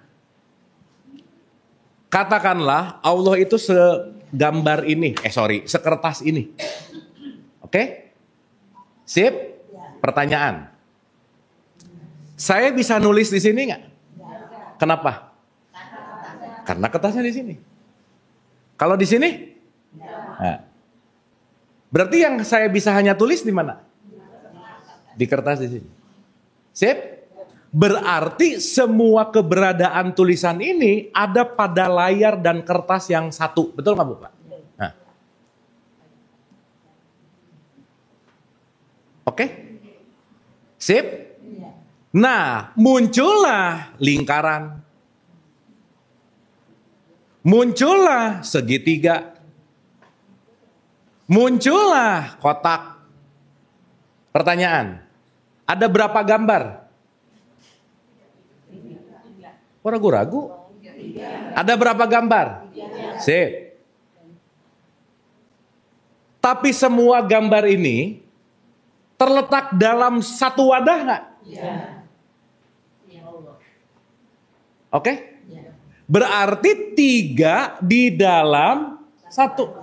B: Katakanlah Allah itu segambar ini. Sekertas ini. Oke? Sip? Pertanyaan. Saya bisa nulis di sini nggak? Kenapa? Karena kertasnya di sini. Kalau di sini? Nah, berarti yang saya bisa hanya tulis di mana? Di kertas di sini. Sip? Berarti semua keberadaan tulisan ini ada pada layar dan kertas yang satu. Betul nggak Bu Pak? Nah. Oke? Sip? Nah, muncullah lingkaran. Muncullah segitiga. Muncullah kotak. Pertanyaan, ada berapa gambar? Kok ragu-ragu? Ada berapa gambar? Sip. Tapi semua gambar ini terletak dalam satu wadah nggak? Oke? Berarti 3 di dalam 1.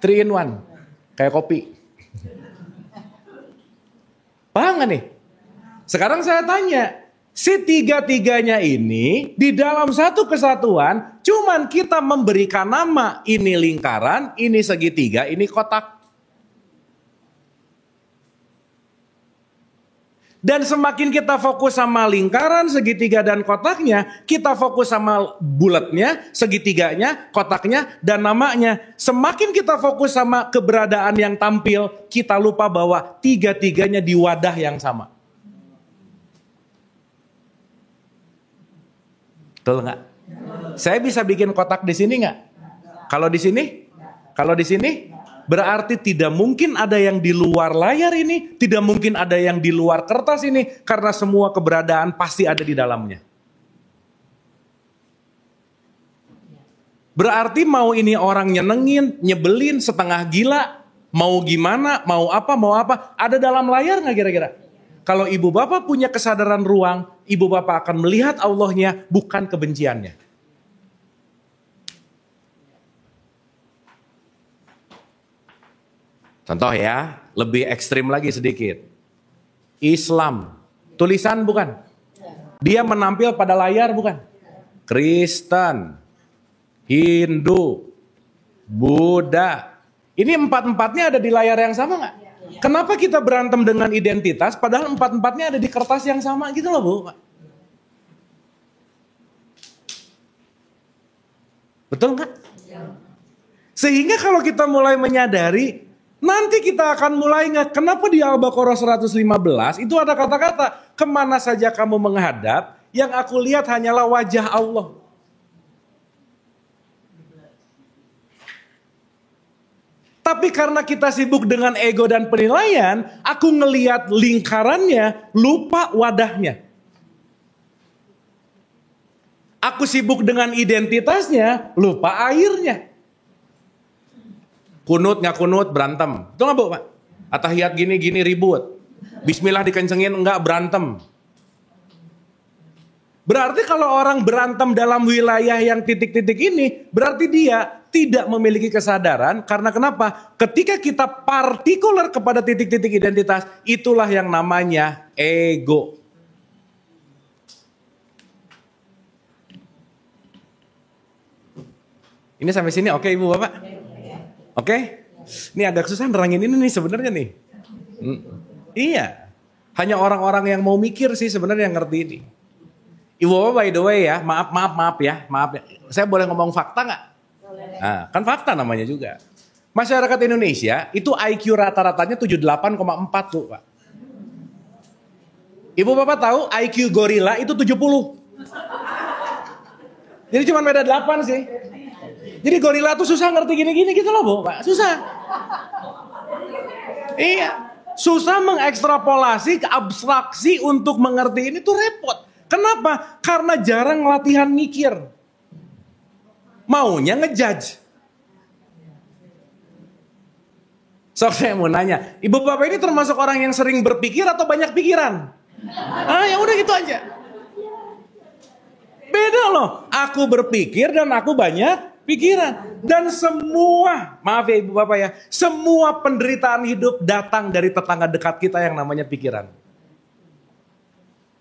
B: 3 in 1. Kayak kopi. Paham gak nih? Sekarang saya tanya. Si 3-3-nya ini di dalam satu kesatuan. Cuman kita memberikan nama. Ini lingkaran, ini segitiga, ini kotak. Dan semakin kita fokus sama lingkaran, segitiga, dan kotaknya, kita fokus sama bulatnya, segitiganya, kotaknya, dan namanya. Semakin kita fokus sama keberadaan yang tampil, kita lupa bahwa 3-3-nya di wadah yang sama. Betul nggak? Saya bisa bikin kotak di sini nggak? Kalau di sini? Kalau di sini? Berarti tidak mungkin ada yang di luar layar ini, tidak mungkin ada yang di luar kertas ini, karena semua keberadaan pasti ada di dalamnya. Berarti mau ini orang nyenengin, nyebelin, setengah gila, mau gimana, mau apa, ada dalam layar nggak kira-kira? Kalau ibu bapak punya kesadaran ruang, ibu bapak akan melihat Allahnya, bukan kebenciannya. Contoh ya, lebih ekstrim lagi sedikit. Islam, tulisan bukan? Dia menampil pada layar bukan? Kristen, Hindu, Buddha. Ini 4-4-nya ada di layar yang sama nggak? Kenapa kita berantem dengan identitas padahal 4-4-nya ada di kertas yang sama gitu loh Bu? Betul nggak? Sehingga kalau kita mulai menyadari, nanti kita akan mulai ingat kenapa di Al-Baqarah 115 itu ada kata-kata, kemana saja kamu menghadap, yang aku lihat hanyalah wajah Allah. Tapi karena kita sibuk dengan ego dan penilaian, aku ngelihat lingkarannya, lupa wadahnya. Aku sibuk dengan identitasnya, lupa airnya. Kunut nggak kunut berantem. Itu nggak Bu, Pak? Atahiyat gini-gini ribut. Bismillah dikencengin enggak berantem. Berarti kalau orang berantem dalam wilayah yang titik-titik ini, berarti dia tidak memiliki kesadaran. Karena kenapa? Ketika kita partikular kepada titik-titik identitas, itulah yang namanya ego. Ini sampai sini oke Ibu Bapak? Oke? Ini agak susah nerangin ini nih sebenarnya nih. Iya. Hanya orang-orang yang mau mikir sih sebenarnya yang ngerti ini. Ibu Bapak by the way ya, maaf ya. Saya boleh ngomong fakta nggak? Nah, kan fakta namanya juga. Masyarakat Indonesia itu IQ rata-ratanya 78,4 tuh Pak. Ibu Bapak tahu IQ gorila itu 70. Jadi cuma beda 8 sih. Jadi gorila tuh susah ngerti gini-gini gitu loh Bu, Pak. Susah. Iya. Susah mengekstrapolasi ke abstraksi untuk mengerti ini tuh repot. Kenapa? Karena jarang latihan mikir. Maunya ngejudge. So saya mau nanya, Ibu Bapak ini termasuk orang yang sering berpikir atau banyak pikiran? Ya udah gitu aja. Beda loh. Aku berpikir dan aku banyak pikiran. Dan semua, maaf ya Ibu Bapak ya, semua penderitaan hidup datang dari tetangga dekat kita yang namanya pikiran.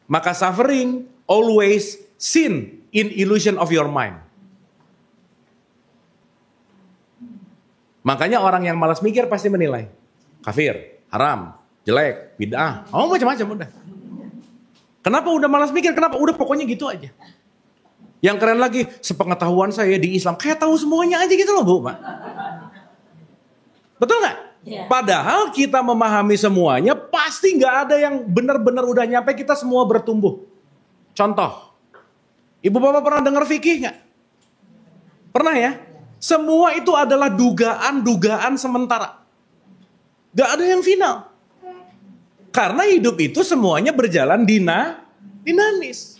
B: Maka suffering always seen in illusion of your mind. Makanya orang yang malas mikir pasti menilai. Kafir, haram, jelek, bid'ah, macam-macam udah. Kenapa udah malas mikir? Kenapa? Udah pokoknya gitu aja. Yang keren lagi, sepengetahuan saya di Islam, kayak tahu semuanya aja gitu loh Bu, Pak. Betul nggak? Yeah. Padahal kita memahami semuanya, pasti nggak ada yang benar-benar udah nyampe, kita semua bertumbuh. Contoh, Ibu Bapak pernah dengar fikih nggak? Pernah ya? Semua itu adalah dugaan-dugaan sementara. Nggak ada yang final. Karena hidup itu semuanya berjalan dinamis.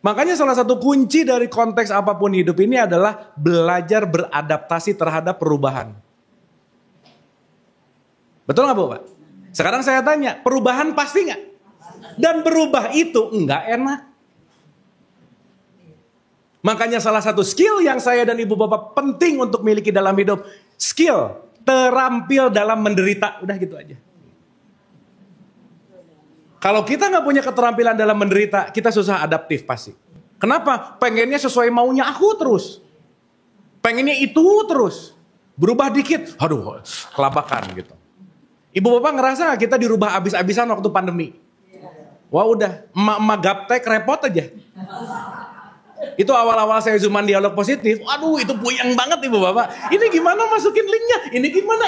B: Makanya salah satu kunci dari konteks apapun hidup ini adalah belajar beradaptasi terhadap perubahan. Betul nggak Bu, Pak? Sekarang saya tanya, perubahan pasti nggak? Dan berubah itu nggak enak. Makanya salah satu skill yang saya dan Ibu Bapak penting untuk miliki dalam hidup, skill terampil dalam menderita. Udah gitu aja. Kalau kita nggak punya keterampilan dalam menderita, kita susah adaptif pasti. Kenapa? Pengennya sesuai maunya aku terus. Pengennya itu terus. Berubah dikit, aduh kelabakan gitu. Ibu Bapak ngerasa gak kita dirubah abis-abisan waktu pandemi? Wah udah, emak-emak gaptek repot aja. Itu awal-awal saya zooman dialog positif, aduh itu puyeng banget Ibu Bapak. Ini gimana masukin linknya, ini gimana.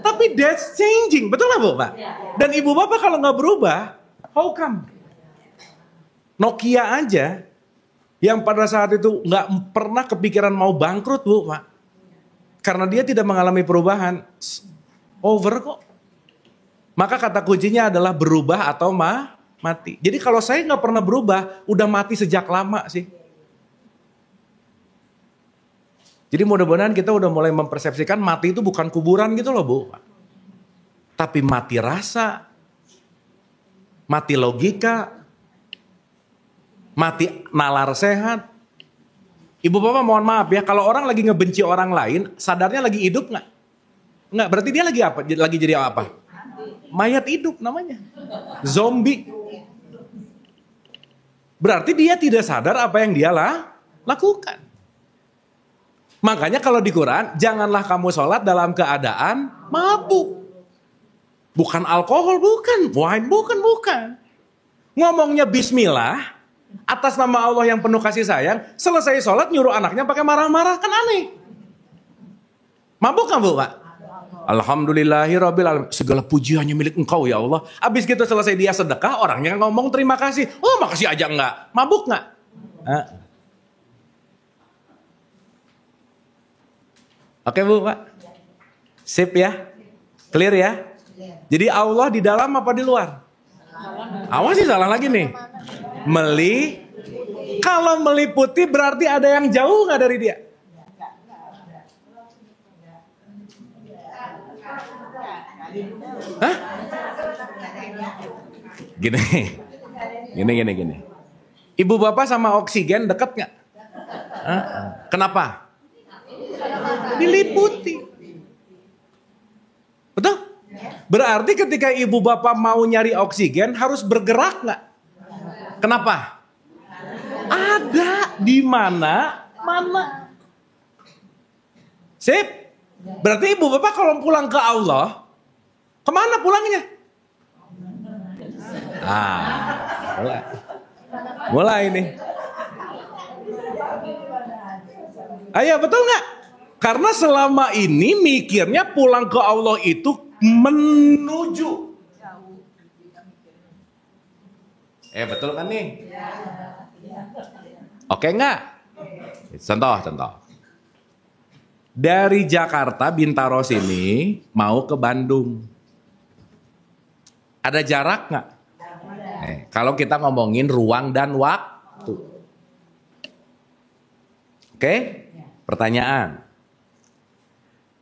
B: Tapi that's changing, betul gak Bu Pak? Dan Ibu Bapak kalau gak berubah, how come? Nokia aja, yang pada saat itu gak pernah kepikiran mau bangkrut Bu Pak. Karena dia tidak mengalami perubahan, over kok. Maka kata kuncinya adalah berubah atau mati. Jadi kalau saya nggak pernah berubah, udah mati sejak lama sih. Jadi mudah-mudahan kita udah mulai mempersepsikan mati itu bukan kuburan gitu loh Bu. Tapi mati rasa, mati logika, mati nalar sehat. Ibu Bapak mohon maaf ya, kalau orang lagi ngebenci orang lain, sadarnya lagi hidup nggak? Nggak, berarti dia lagi apa? Lagi jadi apa? Mayat hidup namanya. Zombie. Berarti dia tidak sadar apa yang dia lakukan. Makanya kalau di Quran, janganlah kamu sholat dalam keadaan mabuk. Bukan alkohol, bukan. Wine, bukan. Ngomongnya bismillah, atas nama Allah yang penuh kasih sayang, selesai sholat nyuruh anaknya pakai marah-marah, kan aneh. Mabuk kan Bu Pak? Alhamdulillahirabbil alamin. Segala puji hanya milik Engkau ya Allah. Habis gitu selesai dia sedekah, orangnya ngomong terima kasih. Oh, makasih aja enggak. Mabuk enggak? Oke Bu Pak. Sip ya? Clear ya? Jadi Allah di dalam apa di luar? Awas sih salah lagi nih. Kalau meliputi berarti ada yang jauh nggak dari dia? Hah? Gini. Ibu bapak sama oksigen deket nggak? Kenapa? Diliputi. Betul? Berarti ketika ibu bapak mau nyari oksigen harus bergerak nggak? Kenapa? Ada di mana? Sip. Berarti ibu bapak kalau pulang ke Allah, kemana pulangnya? Mulai nih. Ayo, betul nggak? Karena selama ini mikirnya pulang ke Allah itu menuju. Betul kan nih? Oke nggak? Contoh. Dari Jakarta Bintaro sini mau ke Bandung. Ada jarak nggak? Kalau kita ngomongin ruang dan waktu. Oke? Pertanyaan.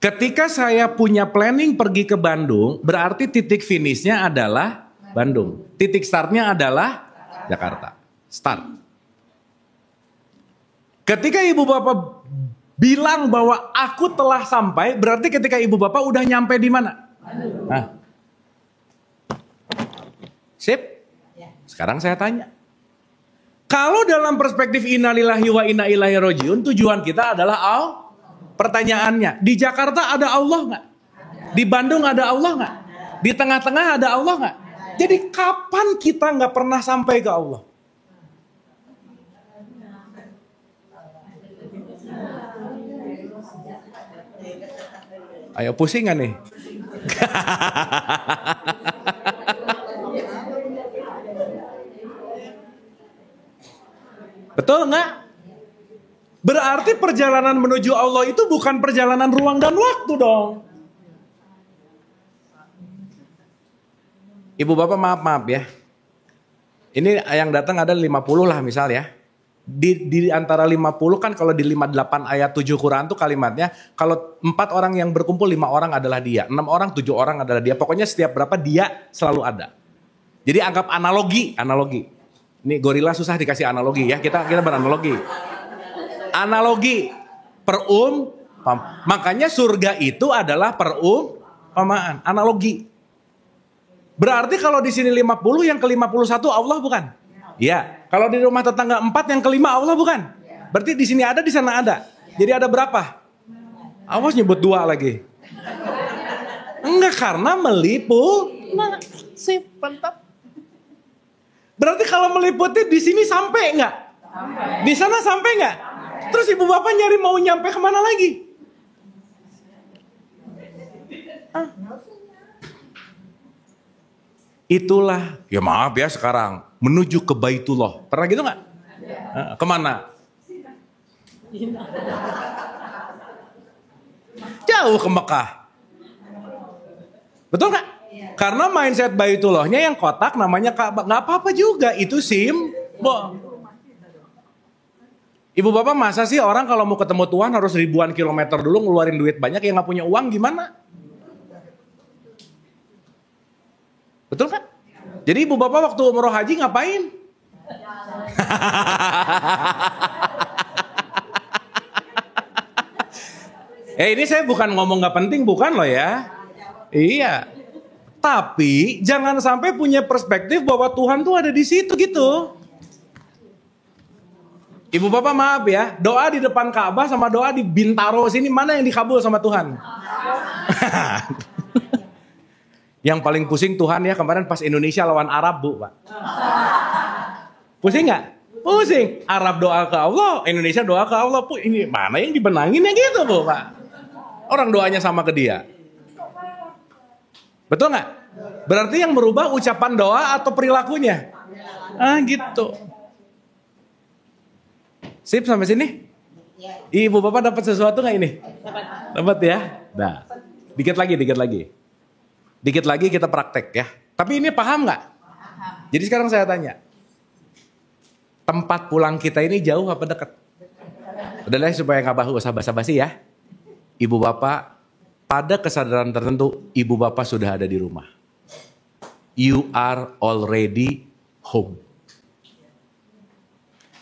B: Ketika saya punya planning pergi ke Bandung, berarti titik finishnya adalah Bandung. Titik startnya adalah Jakarta. Start. Ketika ibu bapak bilang bahwa aku telah sampai, berarti ketika ibu bapak udah nyampe di mana? Sip. Sekarang saya tanya. Kalau dalam perspektif innalillahi wa inna ilaihi rajiun, tujuan kita adalah Allah. Pertanyaannya, di Jakarta ada Allah nggak? Di Bandung ada Allah nggak? Di tengah-tengah ada Allah nggak? Jadi kapan kita nggak pernah sampai ke Allah? Ayo, pusing nggak nih? Betul nggak? Berarti perjalanan menuju Allah itu bukan perjalanan ruang dan waktu dong. Ibu bapak maaf ya. Ini yang datang ada 50 lah misal ya. Di antara 50 kan kalau di 58 ayat 7 Quran tuh kalimatnya. Kalau 4 orang yang berkumpul 5 orang adalah dia. 6 orang 7 orang adalah dia. Pokoknya setiap berapa dia selalu ada. Jadi anggap analogi. Ini gorila susah dikasih analogi ya. Kita beranalogi. Analogi makanya surga itu adalah perumpamaan, analogi. Berarti kalau di sini 50 yang ke-51 Allah bukan? Iya. Kalau di rumah tetangga 4 yang kelima Allah bukan? Berarti di sini ada, di sana ada. Jadi ada berapa? Awas nyebut 2 lagi. Enggak, karena meliputi. Sip, mantap. Berarti kalau meliputi di sini sampai enggak? Di sana sampai enggak? Terus ibu bapak nyari mau nyampe kemana lagi? Itulah, ya maaf ya sekarang, menuju ke Baitullah. Pernah gitu nggak? Kemana? Jauh ke Mekah. Betul nggak? Karena mindset Baitullahnya yang kotak namanya Ka'bah. Nggak apa-apa juga, itu simbol. Ibu bapak masa sih orang kalau mau ketemu Tuhan harus ribuan kilometer dulu ngeluarin duit banyak yang nggak punya uang gimana? Betul kan? Jadi ibu bapak waktu umroh haji ngapain? Ini saya bukan ngomong nggak penting, bukan loh ya. Iya. Tapi jangan sampai punya perspektif bahwa Tuhan tuh ada di situ gitu. Ibu bapak maaf ya, doa di depan Ka'bah sama doa di Bintaro sini mana yang dikabul sama Tuhan? Yang paling pusing Tuhan ya kemarin pas Indonesia lawan Arab bu, Pak. Pusing nggak? Pusing. Arab doa ke Allah, Indonesia doa ke Allah. Ini mana yang dibenangin ya gitu bu, Pak? Orang doanya sama ke dia. Betul nggak? Berarti yang merubah ucapan doa atau perilakunya? Gitu. Sip sampai sini? Ibu bapak dapat sesuatu nggak ini? Dapat ya? Nah, Dikit lagi, dikit lagi. Dikit lagi kita praktek ya. Tapi ini paham nggak? Jadi sekarang saya tanya. Tempat pulang kita ini jauh apa dekat? Udah lah supaya nggak usah basa-basi ya. Ibu bapak, pada kesadaran tertentu, ibu bapak sudah ada di rumah. You are already home.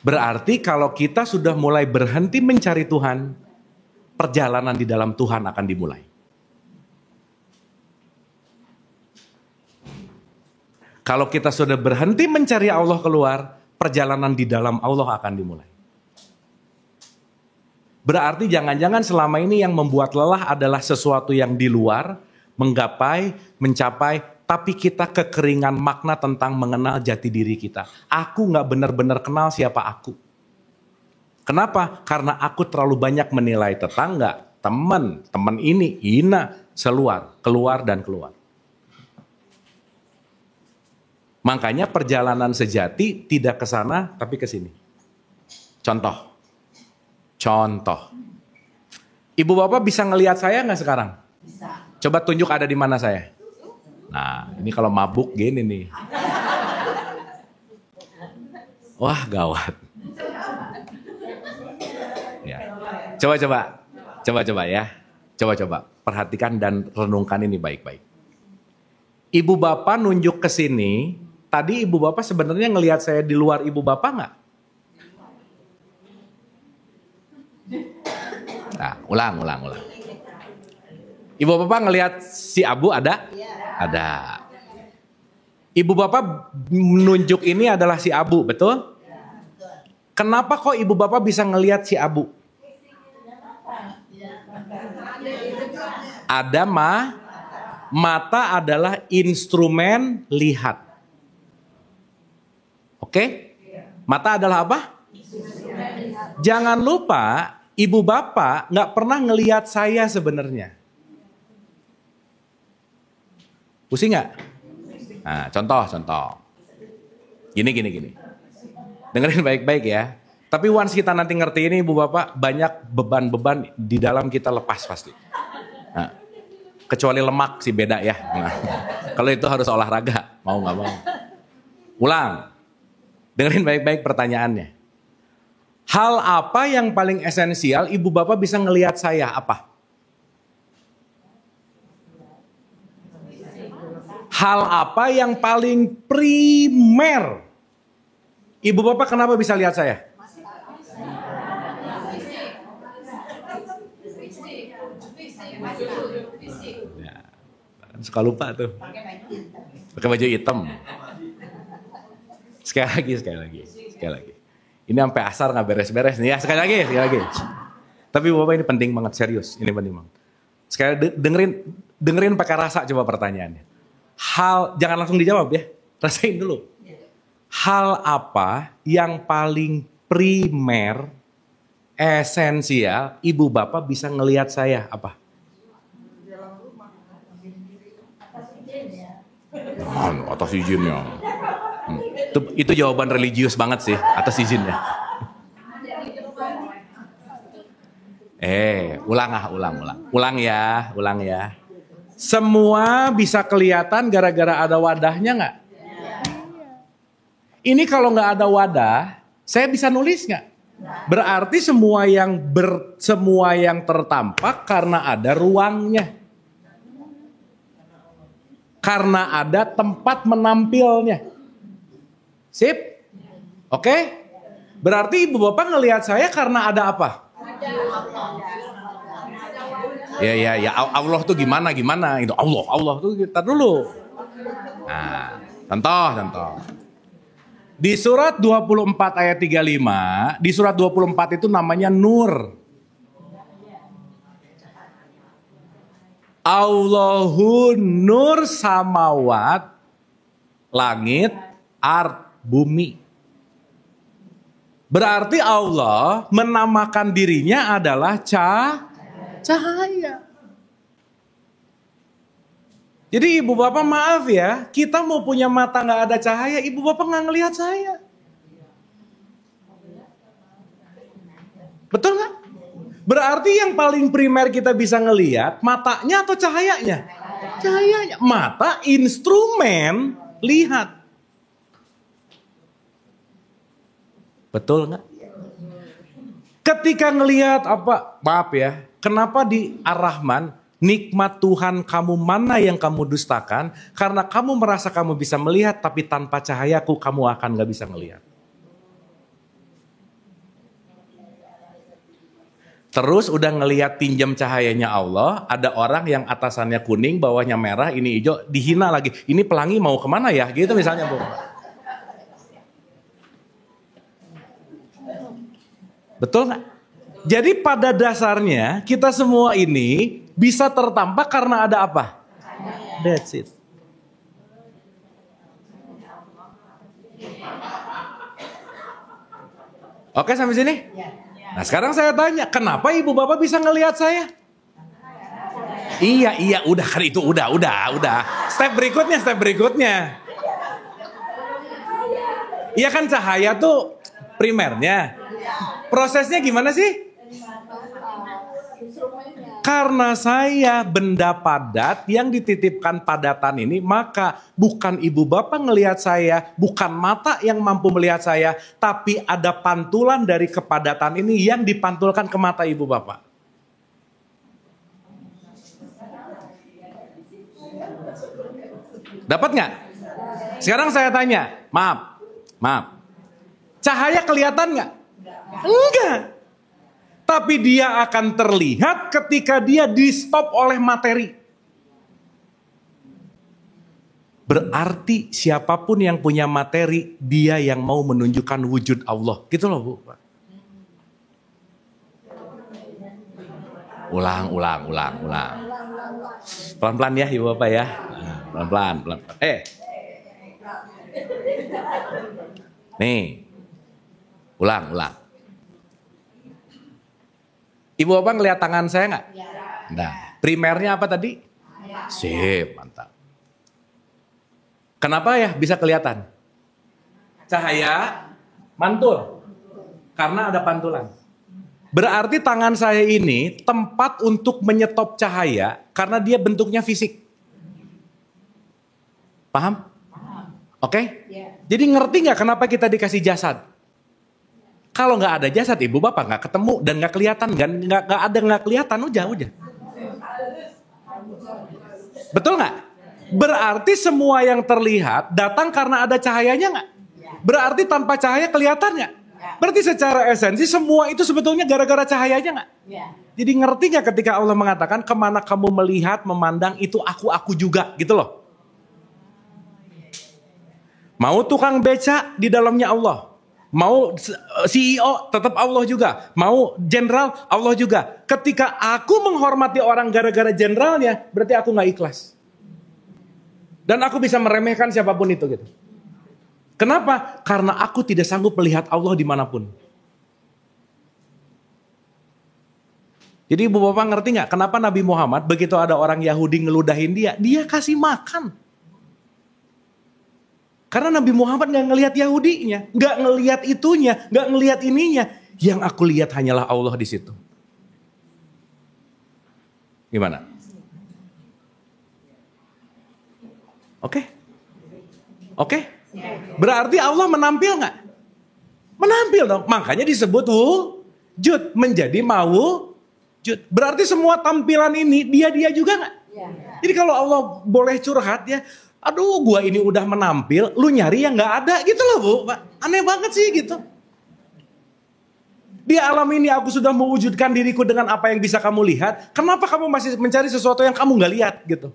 B: Berarti kalau kita sudah mulai berhenti mencari Tuhan, perjalanan di dalam Tuhan akan dimulai. Kalau kita sudah berhenti mencari Allah keluar, perjalanan di dalam Allah akan dimulai. Berarti jangan-jangan selama ini yang membuat lelah adalah sesuatu yang di luar, menggapai, mencapai, tapi kita kekeringan makna tentang mengenal jati diri kita. Aku gak benar-benar kenal siapa aku. Kenapa? Karena aku terlalu banyak menilai tetangga, teman ini, keluar dan keluar. Makanya perjalanan sejati tidak ke sana tapi ke sini. Contoh. Ibu bapak bisa ngelihat saya nggak sekarang? Bisa. Coba tunjuk ada di mana saya. Nah, ini kalau mabuk gini nih. Wah, gawat. Ya. Coba ya. Coba. Perhatikan dan renungkan ini baik-baik. Ibu bapak nunjuk ke sini. Tadi ibu bapak sebenarnya ngelihat saya di luar ibu bapak nggak? Nah, ulang. Ibu bapak ngelihat si Abu ada? Ada. Ibu bapak menunjuk ini adalah si Abu, betul? Kenapa kok ibu bapak bisa ngelihat si Abu? Ada mata adalah instrumen lihat. Oke? Mata adalah apa? Jangan lupa, ibu bapak nggak pernah ngelihat saya sebenarnya. Pusing nggak? Nah, contoh. Gini. Dengerin baik-baik ya. Tapi once kita nanti ngerti ini, ibu bapak, banyak beban-beban di dalam kita lepas pasti. Nah, kecuali lemak sih beda ya. Nah, kalau itu harus olahraga, mau nggak mau. Ulang. Dengerin baik-baik pertanyaannya. Hal apa yang paling esensial ibu bapak bisa ngelihat saya apa? Hal apa yang paling primer? Ibu bapak kenapa bisa lihat saya? Ya, suka lupa tuh. Pakai baju hitam. Sekali lagi. Ini sampai asar nggak beres-beres nih ya. Sekali lagi. Tapi bapak ini penting banget, serius. Ini penting banget. Sekali dengerin pakai rasa coba pertanyaannya. Jangan langsung dijawab ya. Rasain dulu. Hal apa yang paling primer, esensial, ibu bapak bisa ngelihat saya apa? Atas izinnya. Itu jawaban religius banget sih, atas izinnya. Ulang ya. Semua bisa kelihatan gara-gara ada wadahnya nggak? Ini kalau nggak ada wadah, saya bisa nulis nggak? Berarti semua yang tertampak karena ada ruangnya. Karena ada tempat menampilnya. Sip? Oke? Berarti ibu bapak ngelihat saya karena ada apa? Ya, Allah tuh gimana itu. Allah tuh kita dulu. Nah, contoh. Di surat 24 ayat 35, di surat 24 itu namanya Nur. Allahu nur samawat, langit, ard, bumi. Berarti Allah menamakan dirinya adalah cahaya. Jadi ibu bapak maaf ya, kita mau punya mata nggak ada cahaya, ibu bapak nggak ngelihat saya. Betul nggak? Berarti yang paling primer kita bisa ngelihat matanya atau cahayanya? Cahayanya. Mata instrumen lihat. Betul nggak? Ketika ngelihat apa? Maaf ya. Kenapa di Ar-Rahman nikmat Tuhan kamu mana yang kamu dustakan? Karena kamu merasa kamu bisa melihat tapi tanpa cahayaku kamu akan nggak bisa melihat. Terus udah ngelihat pinjam cahayanya Allah, ada orang yang atasannya kuning, bawahnya merah, ini hijau, dihina lagi. Ini pelangi mau kemana ya? Gitu misalnya, Bu. Betul nggak? Jadi pada dasarnya kita semua ini bisa tertampak karena ada apa? That's it. Oke sampai sini? Nah sekarang saya tanya, kenapa ibu bapak bisa ngelihat saya? Iya, udah kan itu, udah. Step berikutnya. Iya kan cahaya tuh primernya. Prosesnya gimana sih? Karena saya benda padat yang dititipkan padatan ini, maka bukan ibu bapak ngelihat saya, bukan mata yang mampu melihat saya, tapi ada pantulan dari kepadatan ini yang dipantulkan ke mata ibu bapak. Dapat nggak? Sekarang saya tanya, maaf. Cahaya kelihatan nggak? Enggak. Tapi dia akan terlihat ketika dia di stop oleh materi. Berarti siapapun yang punya materi, dia yang mau menunjukkan wujud Allah. Gitu loh Bu. Ulang. Pelan-pelan ya Ibu Bapak ya. Pelan-pelan. Nih. Ulang. Ibu Bapak ngeliat tangan saya nggak? Nah, primernya apa tadi? Sip, mantap. Kenapa ya bisa kelihatan? Cahaya mantul. Karena ada pantulan. Berarti tangan saya ini tempat untuk menyetop cahaya karena dia bentuknya fisik. Paham? Oke? Jadi ngerti nggak kenapa kita dikasih jasad? Kalau nggak ada jasad, ibu bapak nggak ketemu dan nggak kelihatan, nggak kelihatan, udah. Betul nggak? Berarti semua yang terlihat datang karena ada cahayanya nggak? Berarti tanpa cahaya kelihatan nggak? Berarti secara esensi semua itu sebetulnya gara-gara cahayanya nggak? Jadi ngerti nggak ketika Allah mengatakan kemana kamu melihat, memandang itu aku juga, gitu loh. Mau tukang beca di dalamnya Allah. Mau CEO tetap Allah juga. Mau jenderal Allah juga. Ketika aku menghormati orang gara-gara jenderalnya, berarti aku gak ikhlas. Dan aku bisa meremehkan siapapun itu gitu. Kenapa? Karena aku tidak sanggup melihat Allah dimanapun. Jadi ibu bapak ngerti gak kenapa Nabi Muhammad begitu ada orang Yahudi ngeludahin dia kasih makan. Karena Nabi Muhammad gak ngelihat Yahudinya, gak ngelihat itunya, gak ngelihat ininya. Yang aku lihat hanyalah Allah di situ. Gimana? Oke? Berarti Allah menampil gak? Menampil dong. Makanya disebut wujud, menjadi mawujud. Berarti semua tampilan ini dia juga gak? Jadi kalau Allah boleh curhat ya, aduh gua ini udah menampil, lu nyari yang gak ada gitu loh Bu. Aneh banget sih gitu. Di alam ini aku sudah mewujudkan diriku dengan apa yang bisa kamu lihat. Kenapa kamu masih mencari sesuatu yang kamu gak lihat gitu.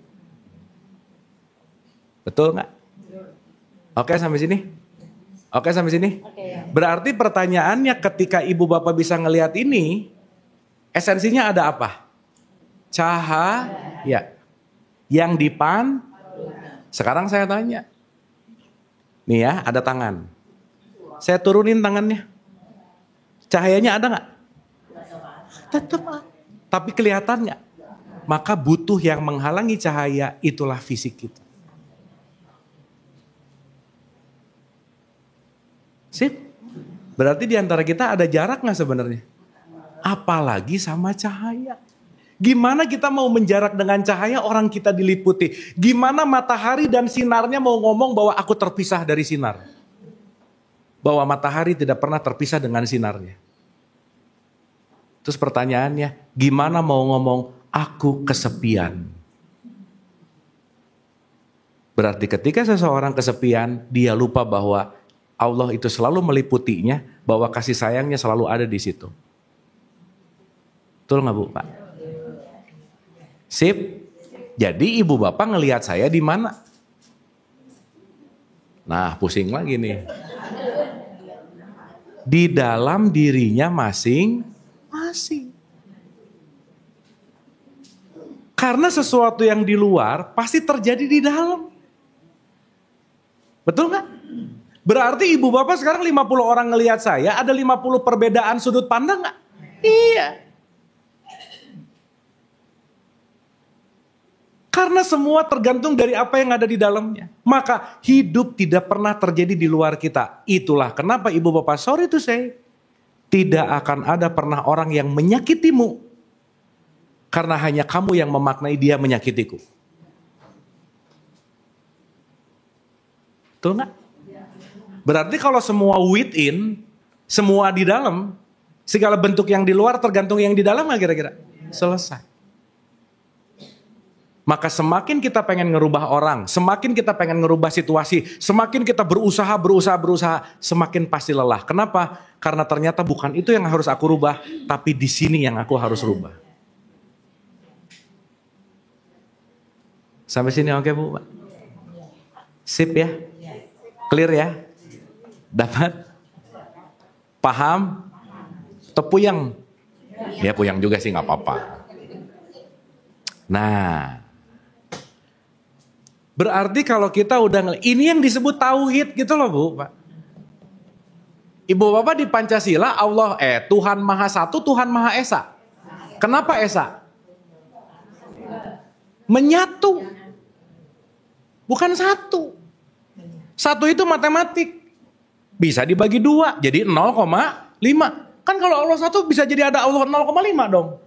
B: Betul gak? Oke sampai sini? Berarti pertanyaannya ketika ibu bapak bisa ngelihat ini, esensinya ada apa? Cahaya. Yang sekarang saya tanya. Nih ya, ada tangan. Saya turunin tangannya. Cahayanya ada gak? Tetap ada. Tapi kelihatan gak? Maka butuh yang menghalangi cahaya, itulah fisik kita. Sip. Berarti di antara kita ada jarak gak sebenarnya? apalagi sama cahaya. Gimana kita mau menjarak dengan cahaya orang kita diliputi? Gimana matahari dan sinarnya mau ngomong bahwa aku terpisah dari sinar? Bahwa matahari tidak pernah terpisah dengan sinarnya. Terus pertanyaannya, gimana mau ngomong aku kesepian? Berarti ketika seseorang kesepian, dia lupa bahwa Allah itu selalu meliputinya, bahwa kasih sayangnya selalu ada di situ. Betul nggak Bu, Pak? Sip. Jadi ibu bapak ngelihat saya di mana? Nah, pusing lagi nih. Di dalam dirinya masing-masing. Karena sesuatu yang di luar pasti terjadi di dalam. Betul nggak? Berarti ibu bapak sekarang 50 orang ngelihat saya, ada 50 perbedaan sudut pandang nggak? Iya. Karena semua tergantung dari apa yang ada di dalamnya. Maka hidup tidak pernah terjadi di luar kita. Itulah kenapa ibu bapak, sorry to say, tidak akan ada pernah orang yang menyakitimu. Karena hanya kamu yang memaknai dia menyakitiku. Betul nggak? Berarti kalau semua within, semua di dalam, segala bentuk yang di luar tergantung yang di dalam nggak kira-kira? Selesai. Maka semakin kita pengen ngerubah orang, semakin kita pengen ngerubah situasi, semakin kita berusaha, semakin pasti lelah. Kenapa? Karena ternyata bukan itu yang harus aku rubah, tapi di sini yang aku harus rubah. Sampai sini oke Bu? Sip ya? Clear ya? Dapat? Paham? Tepuyang? Ya puyang juga sih nggak apa-apa. Nah, berarti kalau kita udah ini yang disebut tauhid gitu loh Bu, Pak. Ibu bapak di Pancasila Allah Tuhan Maha Satu, Tuhan Maha Esa. Kenapa Esa? Menyatu. Bukan satu. Satu itu matematik. Bisa dibagi 2 jadi 0,5. Kan kalau Allah satu bisa jadi ada Allah 0,5 dong.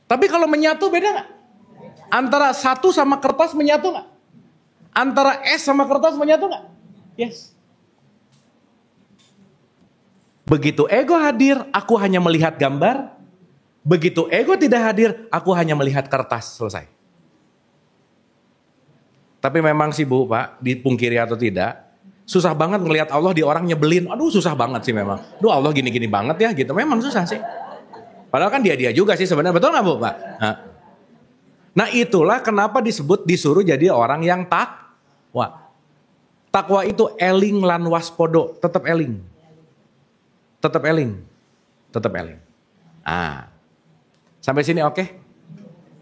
B: Tapi kalau menyatu beda nggak? Antara satu sama kertas menyatu nggak? Antara es sama kertas menyatu nggak? Yes. Begitu ego hadir, aku hanya melihat gambar. Begitu ego tidak hadir, aku hanya melihat kertas. Selesai. Tapi memang sih Bu, Pak, dipungkiri atau tidak, susah banget ngelihat Allah di orang nyebelin. Aduh susah banget sih memang. Aduh Allah gini-gini banget ya gitu. Memang susah sih. Padahal kan dia juga sih sebenarnya. Betul nggak Bu, Pak? Nah itulah kenapa disuruh jadi orang yang takwa. Takwa itu eling lan waspodo, tetap eling. Tetap eling. Tetap eling. Sampai sini oke?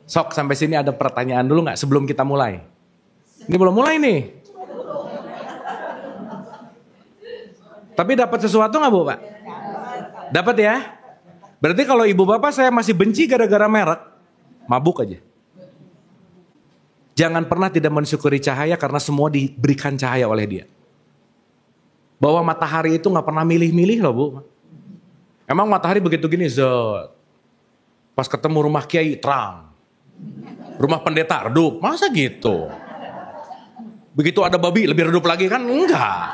B: Sok sampai sini ada pertanyaan dulu nggak sebelum kita mulai? Ini belum mulai nih. Tapi dapat sesuatu nggak Bu, Pak? Dapat ya? Berarti kalau ibu bapak saya masih benci gara-gara merek, mabuk aja. Jangan pernah tidak mensyukuri cahaya karena semua diberikan cahaya oleh dia. Bahwa matahari itu gak pernah milih-milih loh Bu. Emang matahari begitu gini, zat. Pas ketemu rumah kiai terang. Rumah pendeta redup, masa gitu? Begitu ada babi lebih redup lagi kan? Enggak.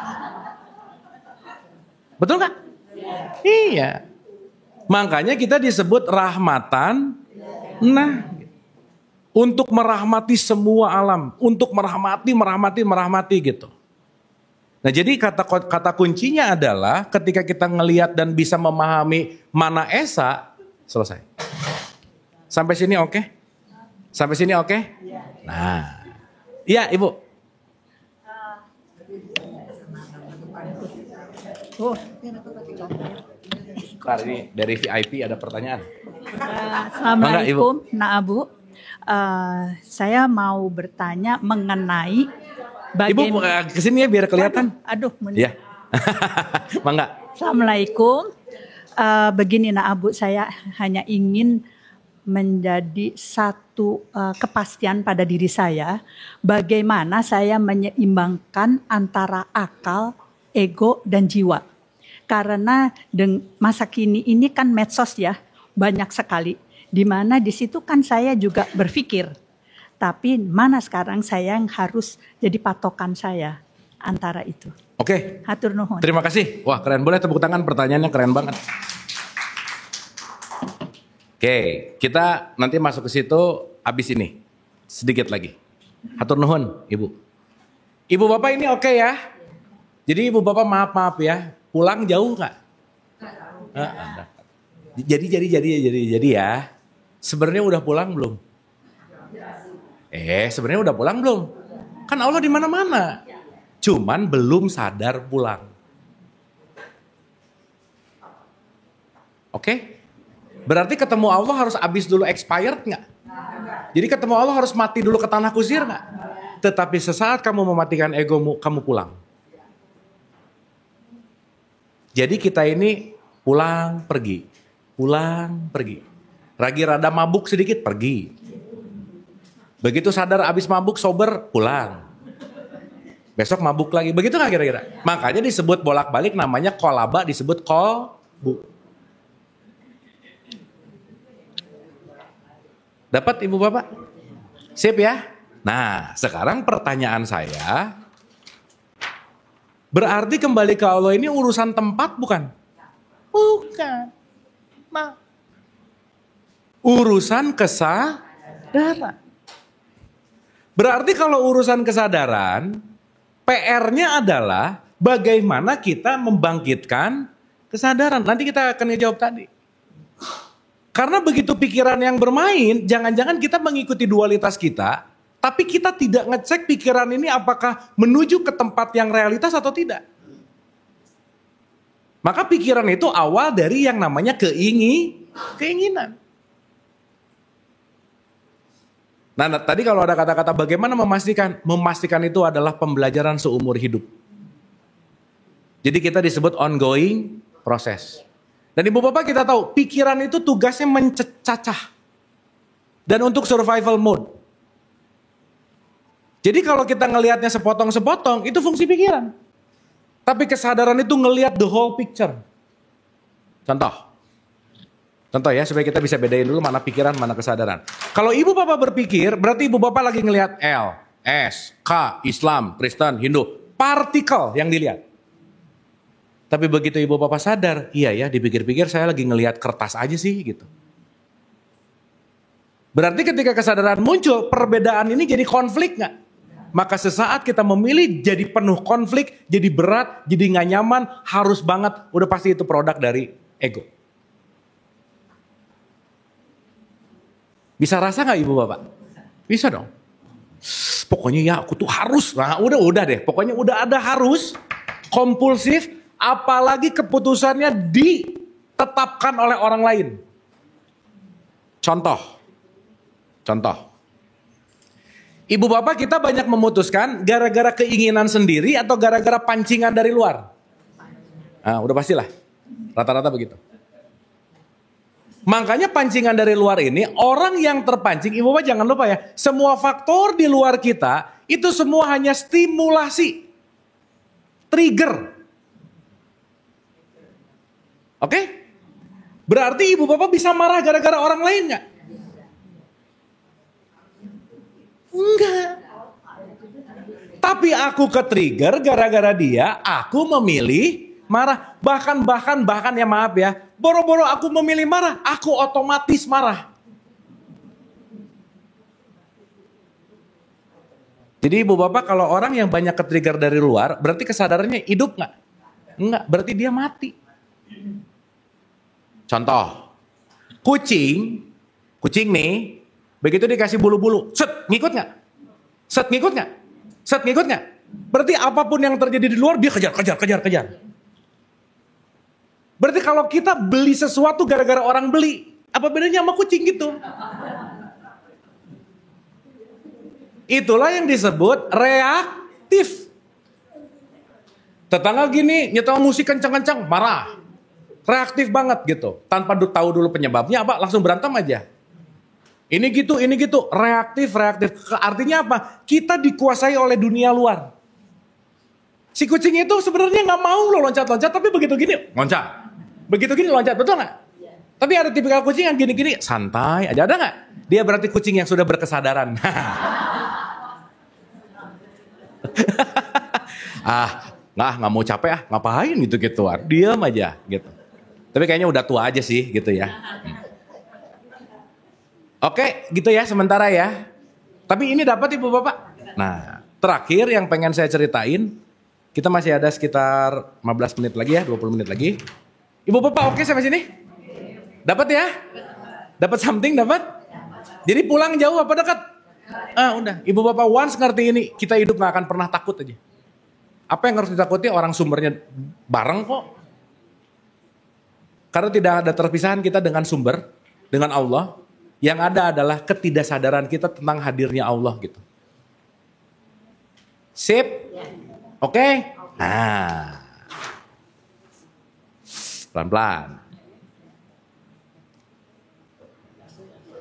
B: Betul gak? Iya. Makanya kita disebut rahmatan. Nah. Untuk merahmati semua alam. Untuk merahmati gitu. Nah jadi kata kuncinya adalah ketika kita ngelihat dan bisa memahami mana Esa, selesai. Sampai sini oke? Sampai sini oke? Nah. Iya Ibu. Ntar ini dari VIP ada pertanyaan.
C: Assalamualaikum Nak Abu. Saya mau bertanya mengenai
B: Ibu kesini ya biar kelihatan.
C: Aduh.
B: Ya. Mangga.
C: Assalamualaikum. Begini Nak Abu, saya hanya ingin menjadi satu kepastian pada diri saya. Bagaimana saya menyeimbangkan antara akal, ego, dan jiwa. Karena masa kini ini kan medsos ya, banyak sekali. Di mana di situ kan saya juga berpikir, tapi mana sekarang saya yang harus jadi patokan saya antara itu.
B: Oke.
C: Hatur nuhun.
B: Terima kasih. Wah, keren. Boleh tepuk tangan, pertanyaannya keren banget. Oke, kita nanti masuk ke situ habis ini. Sedikit lagi. Hatur nuhun, Ibu. Ibu Bapak ini oke ya? Jadi Ibu Bapak maaf ya. Pulang jauh nggak? Jadi ya. Sebenarnya udah pulang belum? Sebenarnya udah pulang belum? Kan Allah di mana-mana. Cuman belum sadar pulang. Oke? Berarti ketemu Allah harus habis dulu expired nggak? Jadi ketemu Allah harus mati dulu ke tanah kusir nggak? Tetapi sesaat kamu mematikan egomu, kamu pulang. Jadi kita ini pulang pergi. Lagi rada mabuk sedikit pergi. Begitu sadar abis mabuk sober pulang. Besok mabuk lagi. Begitu nggak kira-kira? Makanya disebut bolak-balik namanya kolaba, disebut kolbu. Dapat Ibu Bapak? Sip ya? Nah, sekarang pertanyaan saya, berarti kembali ke Allah ini urusan tempat bukan? Bukan. Urusan kesadaran. Berarti kalau urusan kesadaran, PR-nya adalah bagaimana kita membangkitkan kesadaran. Nanti kita akan ngejawab tadi. Karena begitu pikiran yang bermain, jangan-jangan kita mengikuti dualitas kita, tapi kita tidak ngecek pikiran ini apakah menuju ke tempat yang realitas atau tidak. Maka pikiran itu awal dari yang namanya keinginan. Nah, tadi kalau ada kata-kata bagaimana memastikan? Memastikan itu adalah pembelajaran seumur hidup. Jadi kita disebut ongoing proses. Dan Ibu Bapak kita tahu, pikiran itu tugasnya mencacah. Dan untuk survival mode. Jadi kalau kita ngelihatnya sepotong-sepotong, itu fungsi pikiran. Tapi kesadaran itu ngelihat the whole picture. Contoh ya, supaya kita bisa bedain dulu mana pikiran, mana kesadaran. Kalau Ibu Bapak berpikir, berarti Ibu Bapak lagi ngelihat L, S, K, Islam, Kristen, Hindu. Partikel yang dilihat. Tapi begitu Ibu Bapak sadar, iya ya dipikir-pikir saya lagi ngelihat kertas aja sih gitu. Berarti ketika kesadaran muncul, perbedaan ini jadi konflik nggak? Maka sesaat kita memilih jadi penuh konflik, jadi berat, jadi nggak nyaman, harus banget, udah pasti itu produk dari ego. Bisa rasa nggak Ibu Bapak? Bisa dong. Pokoknya ya aku tuh harus, nah udah deh, pokoknya udah ada harus, kompulsif, apalagi keputusannya ditetapkan oleh orang lain. Contoh. Ibu Bapak kita banyak memutuskan gara-gara keinginan sendiri atau gara-gara pancingan dari luar? Nah, udah pastilah. Rata-rata begitu. Makanya pancingan dari luar ini, orang yang terpancing, Ibu Bapak jangan lupa ya, semua faktor di luar kita, itu semua hanya stimulasi. Trigger. Oke? Berarti Ibu Bapak bisa marah gara-gara orang lain nggak? Enggak. Tapi aku ke-trigger gara-gara dia, aku memilih marah. Bahkan ya maaf ya, boro-boro aku memilih marah, aku otomatis marah. Jadi Ibu Bapak kalau orang yang banyak ke-trigger dari luar, berarti kesadarannya hidup nggak? Enggak, berarti dia mati. Contoh, kucing nih, begitu dikasih bulu-bulu, ngikut nggak? Ngikut nggak? Berarti apapun yang terjadi di luar dia kejar. Berarti kalau kita beli sesuatu gara-gara orang beli, apa bedanya sama kucing gitu? Itulah yang disebut reaktif. Tetangga gini nyetel musik kencang-kencang, marah. Reaktif banget gitu. Tanpa tahu dulu penyebabnya apa, langsung berantem aja. Ini gitu, reaktif. Artinya apa? Kita dikuasai oleh dunia luar. Si kucing itu sebenarnya nggak mau lo loncat-loncat, tapi begitu gini loncat. Begitu gini loncat, betul nggak? Tapi ada tipikal kucing yang gini-gini santai aja, ada nggak? Dia berarti kucing yang sudah berkesadaran. Nggak mau capek ngapain gitu-gituan, diam aja gitu. Tapi kayaknya udah tua aja sih gitu ya. Oke, gitu ya sementara ya. Tapi ini dapat Ibu Bapak. Nah, terakhir yang pengen saya ceritain, kita masih ada sekitar 15 menit lagi ya, 20 menit lagi. Ibu Bapak oke sampai sini? Dapat ya? Dapat something, dapat? Jadi pulang jauh apa dekat? Udah. Ibu Bapak once ngerti ini, kita hidup gak akan pernah takut aja. Apa yang harus ditakuti? Orang sumbernya bareng kok. Karena tidak ada terpisahan kita dengan sumber, dengan Allah. Yang ada adalah ketidaksadaran kita tentang hadirnya Allah gitu. Sip? Oke? Nah. Pelan-pelan.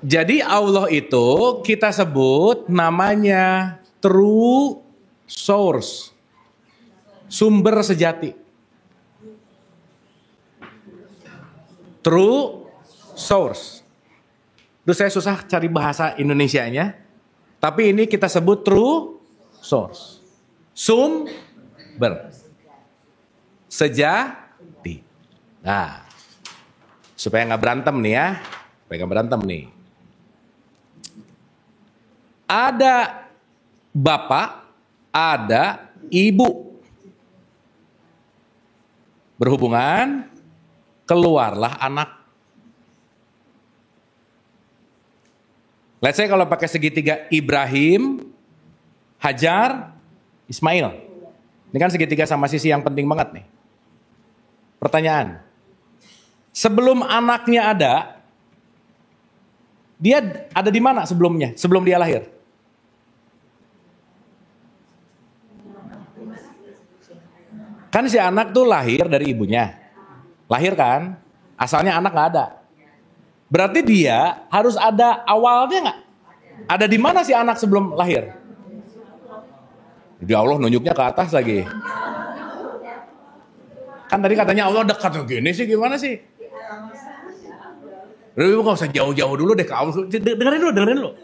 B: Jadi Allah itu kita sebut namanya true source. Sumber sejati. True source. Itu saya susah cari bahasa Indonesianya. Tapi ini kita sebut true source. Sumber. Sejati. Nah. Supaya nggak berantem nih ya. Supaya nggak berantem nih. Ada bapak, ada ibu. Berhubungan, keluarlah anak. Let's say kalau pakai segitiga Ibrahim, Hajar, Ismail. Ini kan segitiga sama sisi yang penting banget nih. Pertanyaan. Sebelum anaknya ada, dia ada di mana sebelumnya? Sebelum dia lahir? Kan si anak tuh lahir dari ibunya. Lahir kan? Asalnya anak gak ada. Berarti dia harus ada awalnya nggak? Ada di mana si anak sebelum lahir? Ya Allah nunjuknya ke atas lagi. Kan tadi katanya Allah dekat gini sih, gimana sih? Lu nggak usah jauh-jauh dulu deh ke Allah. Dengerin dulu.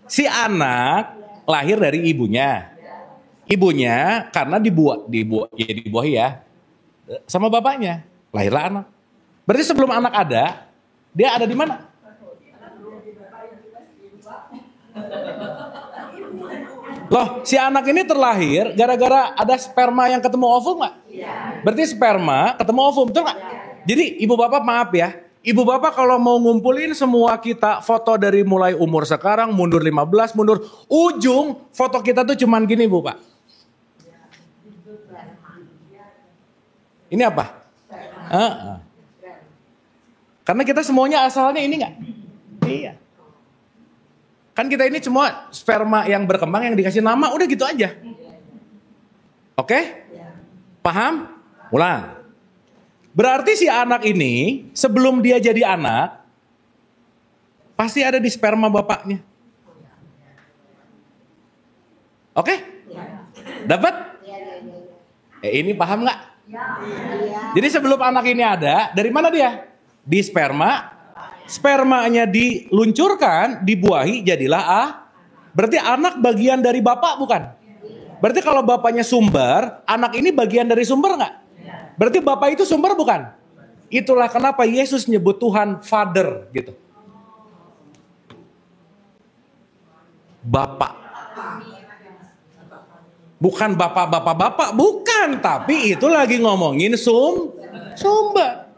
B: Si anak lahir dari ibunya. Ibunya karena dibuahi ya. Sama bapaknya. Lahirlah anak. Berarti sebelum anak ada, dia ada di mana? Loh, si anak ini terlahir gara-gara ada sperma yang ketemu ovum nggak? Berarti sperma ketemu ovum, betul nggak? Jadi ibu bapak maaf ya, ibu bapak kalau mau ngumpulin semua kita foto dari mulai umur sekarang, mundur 15, mundur ujung foto kita tuh cuman gini bu pak. Ini apa? Karena kita semuanya asalnya ini nggak? Iya. Kan kita ini semua sperma yang berkembang yang dikasih nama udah gitu aja. Oke? Paham? Ulang. Berarti si anak ini sebelum dia jadi anak pasti ada di sperma bapaknya. Oke? Dapat? Ini paham nggak? Jadi sebelum anak ini ada, dari mana dia? Di sperma. Spermanya diluncurkan, dibuahi, jadilah Berarti anak bagian dari bapak bukan? Berarti kalau bapaknya sumber, anak ini bagian dari sumber nggak? Berarti bapak itu sumber bukan? Itulah kenapa Yesus nyebut Tuhan Father gitu. Bapak. Bukan bapak-bapak, bukan. Tapi itu lagi ngomongin sumber.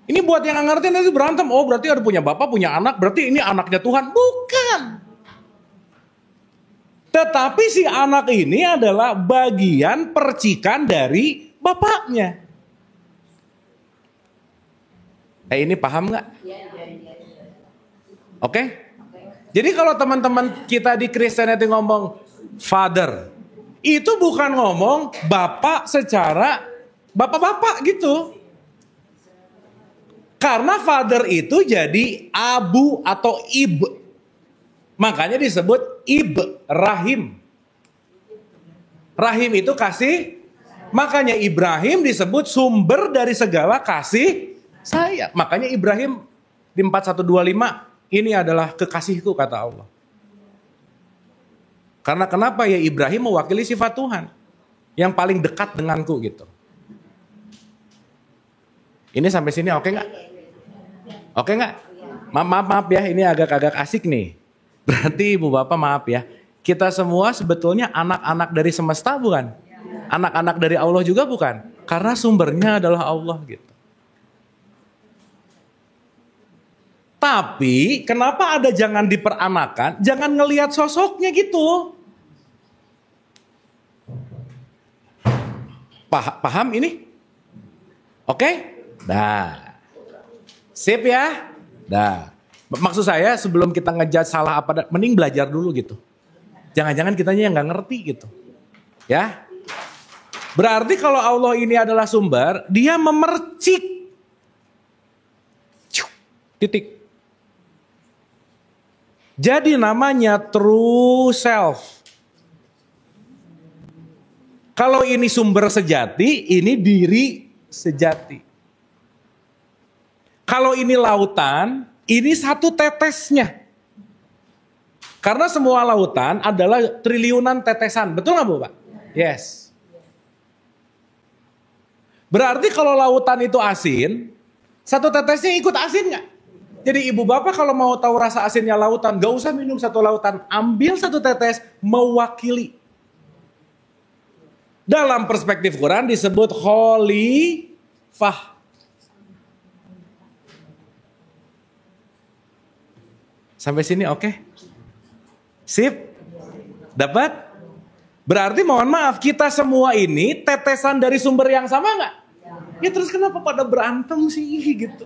B: Ini buat yang nggak ngerti nanti berantem. Oh berarti ada punya bapak, punya anak. Berarti ini anaknya Tuhan. Bukan. Tetapi si anak ini adalah bagian percikan dari bapaknya. Ini paham nggak? Oke? Jadi kalau teman-teman kita di Christianity ngomong Father. Itu bukan ngomong bapak secara bapak-bapak gitu. Karena father itu jadi abu atau Makanya disebut Ibrahim. Rahim itu kasih. Makanya Ibrahim disebut sumber dari segala kasih sayang. Makanya Ibrahim di 4125, ini adalah kekasihku kata Allah. Karena kenapa ya, Ibrahim mewakili sifat Tuhan yang paling dekat denganku gitu. Ini sampai sini oke nggak? Oke nggak? Maaf ya, ini agak-agak asik nih. Berarti ibu bapak maaf ya, kita semua sebetulnya anak-anak dari semesta bukan? Anak-anak dari Allah juga bukan? Karena sumbernya adalah Allah gitu. Tapi kenapa ada jangan diperanakan, jangan ngelihat sosoknya gitu. Paham ini? Oke? Nah. Sip ya? Nah. Maksud saya sebelum kita ngejudge salah apa, mending belajar dulu gitu. Jangan-jangan kitanya yang gak ngerti gitu. Ya? Berarti kalau Allah ini adalah sumber, dia memercik. Titik. Jadi namanya true self. Kalau ini sumber sejati, ini diri sejati. Kalau ini lautan, ini satu tetesnya. Karena semua lautan adalah triliunan tetesan. Betul nggak Bu Pak? Yes. Berarti kalau lautan itu asin, satu tetesnya ikut asin nggak? Jadi ibu bapak kalau mau tahu rasa asinnya lautan, gak usah minum satu lautan. Ambil satu tetes, mewakili. Dalam perspektif Quran disebut khalifah. Sampai sini oke? Sip? Dapat? Berarti mohon maaf, kita semua ini tetesan dari sumber yang sama nggak? Ya terus kenapa pada berantem sih gitu?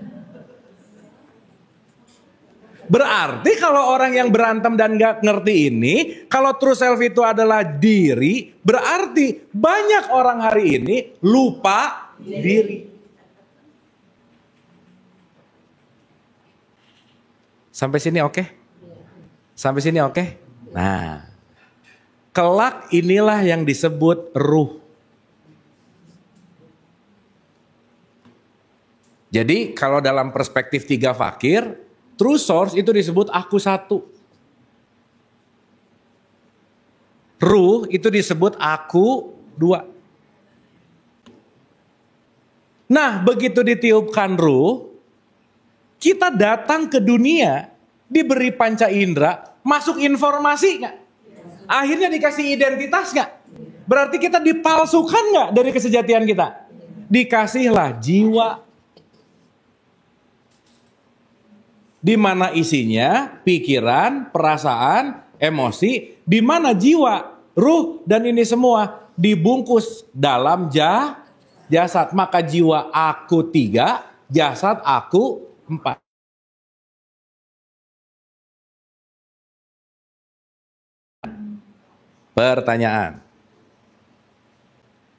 B: Berarti kalau orang yang berantem dan gak ngerti ini, kalau true self itu adalah diri, berarti banyak orang hari ini lupa diri. Sampai sini oke? Sampai sini oke? Nah, kelak inilah yang disebut ruh. Jadi kalau dalam perspektif tiga fakir, true source itu disebut aku satu. Ruh itu disebut aku dua. Nah begitu ditiupkan ruh, kita datang ke dunia, diberi panca indera, masuk informasi nggak? Akhirnya dikasih identitas nggak? Berarti kita dipalsukan nggak dari kesejatian kita? Dikasihlah jiwa. Di mana isinya pikiran, perasaan, emosi, di mana jiwa, ruh dan ini semua dibungkus dalam jasad. Maka jiwa aku 3, jasad aku 4. Pertanyaan.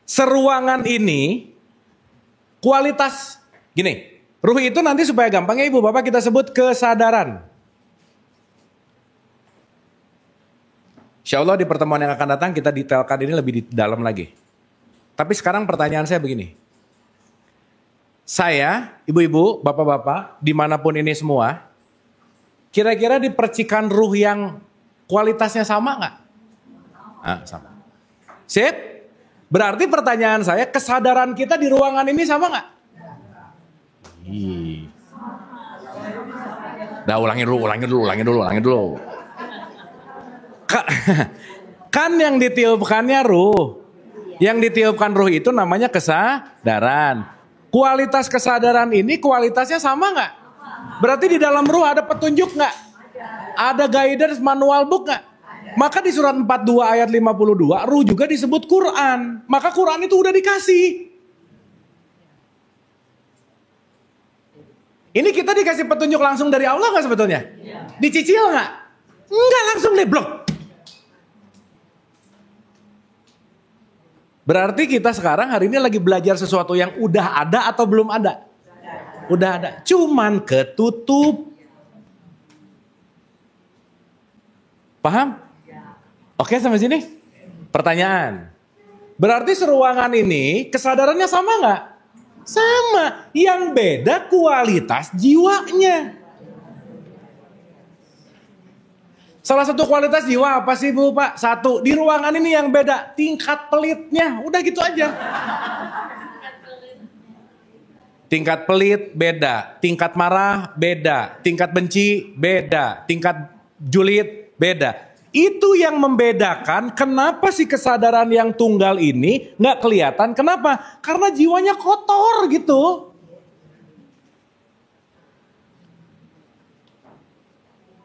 B: Seruangan ini kualitas gini. Ruh itu nanti supaya gampangnya ibu bapak kita sebut kesadaran. Insya Allah di pertemuan yang akan datang kita detailkan ini lebih dalam lagi. Tapi sekarang pertanyaan saya begini. Saya, ibu-ibu, bapak-bapak, dimanapun ini semua, kira-kira di percikan ruh yang kualitasnya sama nggak? Nah, sama. Sip? Berarti pertanyaan saya, kesadaran kita di ruangan ini sama nggak? Dah ulangin dulu. Kan yang ditiupkannya ruh. Yang ditiupkan ruh itu namanya kesadaran. Kualitas kesadaran ini kualitasnya sama nggak? Berarti di dalam ruh ada petunjuk nggak? Ada guidance manual book nggak? Maka di surat 42 ayat 52 ruh juga disebut Quran. Maka Quran itu udah dikasih. Ini kita dikasih petunjuk langsung dari Allah nggak sebetulnya? Dicicil nggak? Nggak, langsung deblok. Berarti kita sekarang hari ini lagi belajar sesuatu yang udah ada atau belum ada? Udah ada, cuman ketutup. Paham? Oke sampai sini? Pertanyaan. Berarti seruangan ini kesadarannya sama nggak? Sama. Yang beda kualitas jiwanya. Salah satu kualitas jiwa apa sih Bu Pak? Satu, di ruangan ini yang beda tingkat pelitnya. Udah gitu aja. Tingkat pelit beda, tingkat marah beda, tingkat benci beda, tingkat julid beda. Itu yang membedakan kenapa sih kesadaran yang tunggal ini nggak kelihatan. Kenapa? Karena jiwanya kotor gitu.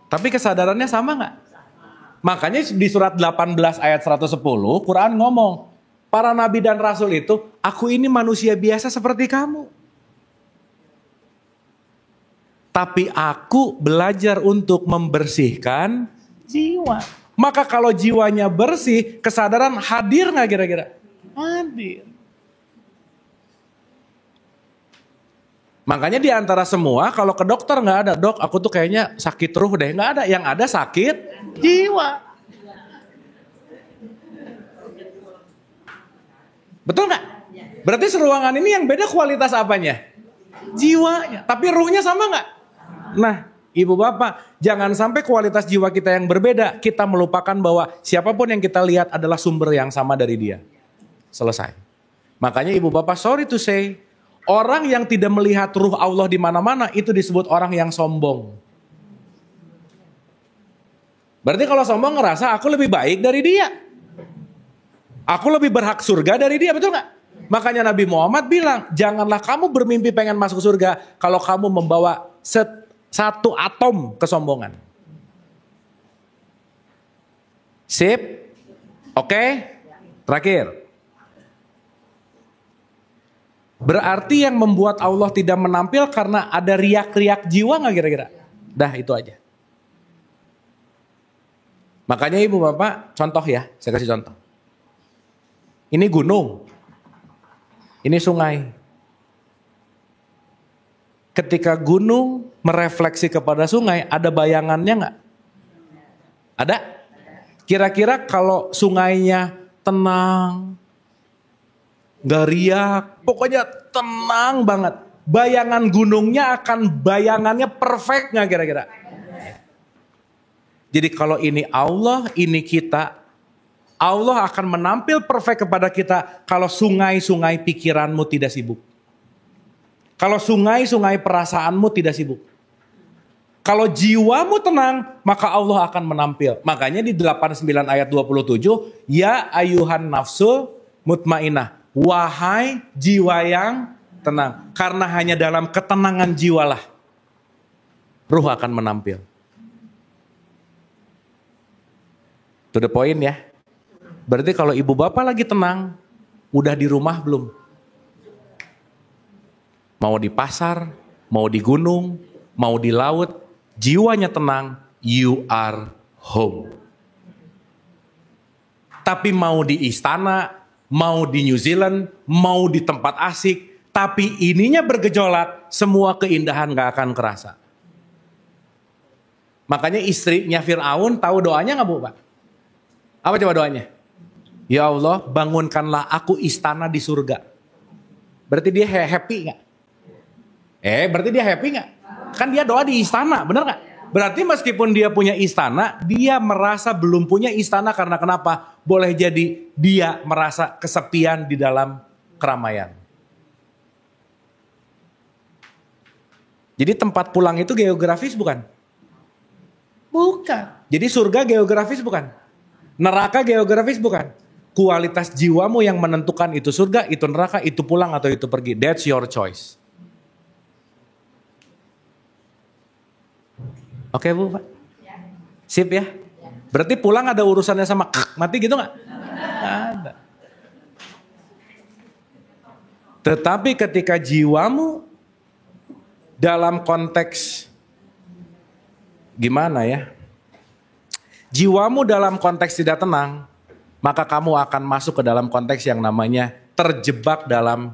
B: Tapi kesadarannya sama nggak? Makanya di surat 18 ayat 110 Quran ngomong, para nabi dan rasul itu, aku ini manusia biasa seperti kamu. Tapi aku belajar untuk membersihkan jiwa. Maka kalau jiwanya bersih, kesadaran hadir nggak kira-kira? Hadir. Makanya di antara semua, kalau ke dokter nggak ada, dok aku tuh kayaknya sakit ruh deh. Nggak ada, yang ada sakit jiwa. Betul nggak? Berarti seruangan ini yang beda kualitas apanya? Jiwanya. Tapi ruhnya sama nggak? Nah, ibu bapak, jangan sampai kualitas jiwa kita yang berbeda, kita melupakan bahwa siapapun yang kita lihat adalah sumber yang sama dari dia. Selesai. Makanya ibu bapak, sorry to say, orang yang tidak melihat ruh Allah di mana-mana itu disebut orang yang sombong. Berarti kalau sombong ngerasa aku lebih baik dari dia. Aku lebih berhak surga dari dia, betul nggak? Makanya Nabi Muhammad bilang, janganlah kamu bermimpi pengen masuk surga kalau kamu membawa satu atom kesombongan. Sip? Oke? Terakhir. Berarti yang membuat Allah tidak menampil karena ada riak-riak jiwa nggak kira-kira? Dah itu aja. Makanya ibu bapak, contoh ya, saya kasih contoh. Ini gunung, ini sungai. Ketika gunung merefleksi kepada sungai, ada bayangannya nggak? Ada? Kira-kira kalau sungainya tenang, nggak riak, pokoknya tenang banget. Bayangan gunungnya akan bayangannya perfect nggak kira-kira? Jadi kalau ini Allah, ini kita, Allah akan menampil perfect kepada kita kalau sungai-sungai pikiranmu tidak sibuk. Kalau sungai-sungai perasaanmu tidak sibuk. Kalau jiwamu tenang, maka Allah akan menampil. Makanya di 89 ayat 27, ya ayuhan nafsul mutmainah. Wahai jiwa yang tenang. Karena hanya dalam ketenangan jiwalah ruh akan menampil. To the point ya. Berarti kalau ibu bapak lagi tenang, udah di rumah belum? Mau di pasar, mau di gunung, mau di laut, jiwanya tenang, you are home. Tapi mau di istana, mau di New Zealand, mau di tempat asik, tapi ininya bergejolak, semua keindahan gak akan kerasa. Makanya istrinya Fir'aun tahu doanya gak Bu Pak? Apa coba doanya? Ya Allah, bangunkanlah aku istana di surga. Berarti dia happy gak? Berarti dia happy gak? Kan dia doa di istana, bener gak? Berarti meskipun dia punya istana, dia merasa belum punya istana karena kenapa? Boleh jadi dia merasa kesepian di dalam keramaian. Jadi tempat pulang itu geografis bukan? Bukan. Jadi surga geografis bukan? Neraka geografis bukan? Kualitas jiwamu yang menentukan itu surga, itu neraka, itu pulang atau itu pergi. That's your choice. Oke Bu Pak? Sip ya? Berarti pulang ada urusannya sama mati gitu gak? Ada. Tetapi ketika jiwamu dalam konteks gimana ya? Jiwamu dalam konteks tidak tenang, maka kamu akan masuk ke dalam konteks yang namanya terjebak dalam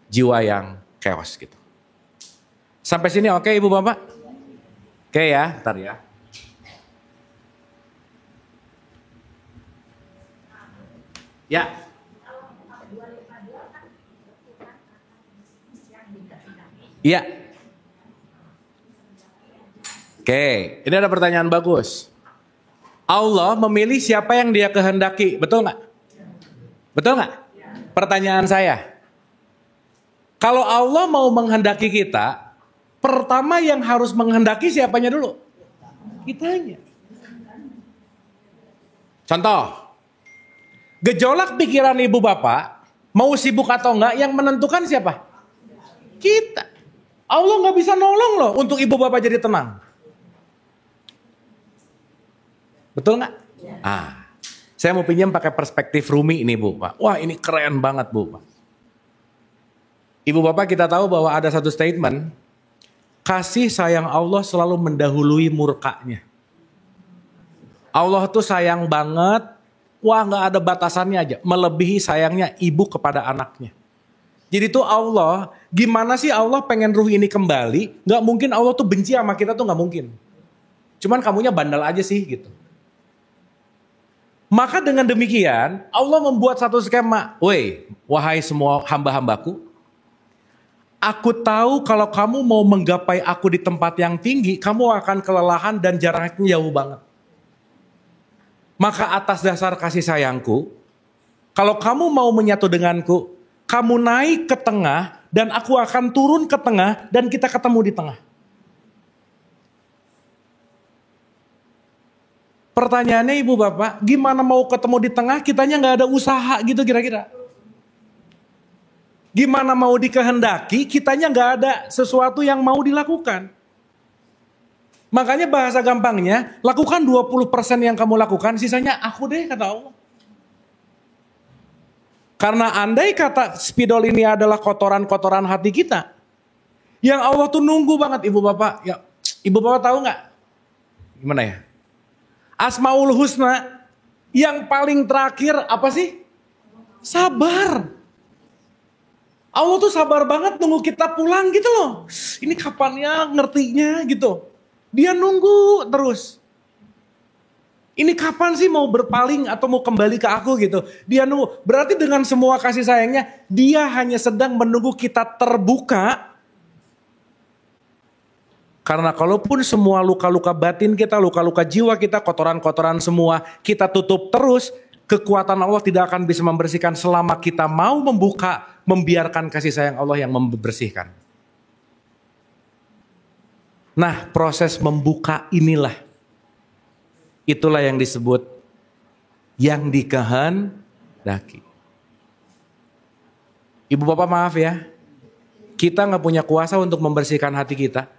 B: jiwa yang chaos gitu. Sampai sini oke Ibu Bapak? Oke ya, ntar ya. Ya. Iya. Oke, ini ada pertanyaan bagus. Allah memilih siapa yang dia kehendaki, betul nggak? Betul nggak? Pertanyaan saya, kalau Allah mau menghendaki kita, pertama yang harus menghendaki siapanya dulu? Kitanya. Contoh, gejolak pikiran ibu bapak, mau sibuk atau enggak, yang menentukan siapa? Kita. Allah nggak bisa nolong loh untuk ibu bapak jadi tenang. Betul nggak? Saya mau pinjam pakai perspektif Rumi ini Bu Pak. Wah ini keren banget Bu Pak. Ibu bapak kita tahu bahwa ada satu statement, kasih sayang Allah selalu mendahului murkanya. Allah tuh sayang banget, wah nggak ada batasannya aja, melebihi sayangnya ibu kepada anaknya. Jadi tuh Allah, gimana sih Allah pengen ruh ini kembali? Nggak mungkin Allah tuh benci sama kita tuh nggak mungkin. Cuman kamunya bandel aja sih gitu. Maka dengan demikian Allah membuat satu skema. Wahai semua hamba-hambaku, aku tahu kalau kamu mau menggapai aku di tempat yang tinggi, kamu akan kelelahan dan jaraknya jauh banget. Maka atas dasar kasih sayangku, kalau kamu mau menyatu denganku, kamu naik ke tengah dan aku akan turun ke tengah dan kita ketemu di tengah. Pertanyaannya ibu bapak, gimana mau ketemu di tengah, kitanya nggak ada usaha gitu kira-kira. Gimana mau dikehendaki, kitanya nggak ada sesuatu yang mau dilakukan. Makanya bahasa gampangnya, lakukan 20% yang kamu lakukan, sisanya aku deh kata Allah. Karena andai kata spidol ini adalah kotoran-kotoran hati kita, yang Allah tuh nunggu banget ibu bapak. Ya, ibu bapak tahu nggak? Gimana ya? Asmaul Husna yang paling terakhir apa sih? Sabar. Allah tuh sabar banget nunggu kita pulang gitu loh. Ini kapannya ngertinya gitu. Dia nunggu terus. Ini kapan sih mau berpaling atau mau kembali ke aku gitu. Dia nunggu. Berarti dengan semua kasih sayangnya, dia hanya sedang menunggu kita terbuka. Karena kalaupun semua luka-luka batin kita, luka-luka jiwa kita, kotoran-kotoran semua kita tutup terus, kekuatan Allah tidak akan bisa membersihkan selama kita mau membuka, membiarkan kasih sayang Allah yang membersihkan. Nah, proses membuka inilah, itulah yang disebut yang dikehendaki. Ibu bapak maaf ya, kita nggak punya kuasa untuk membersihkan hati kita.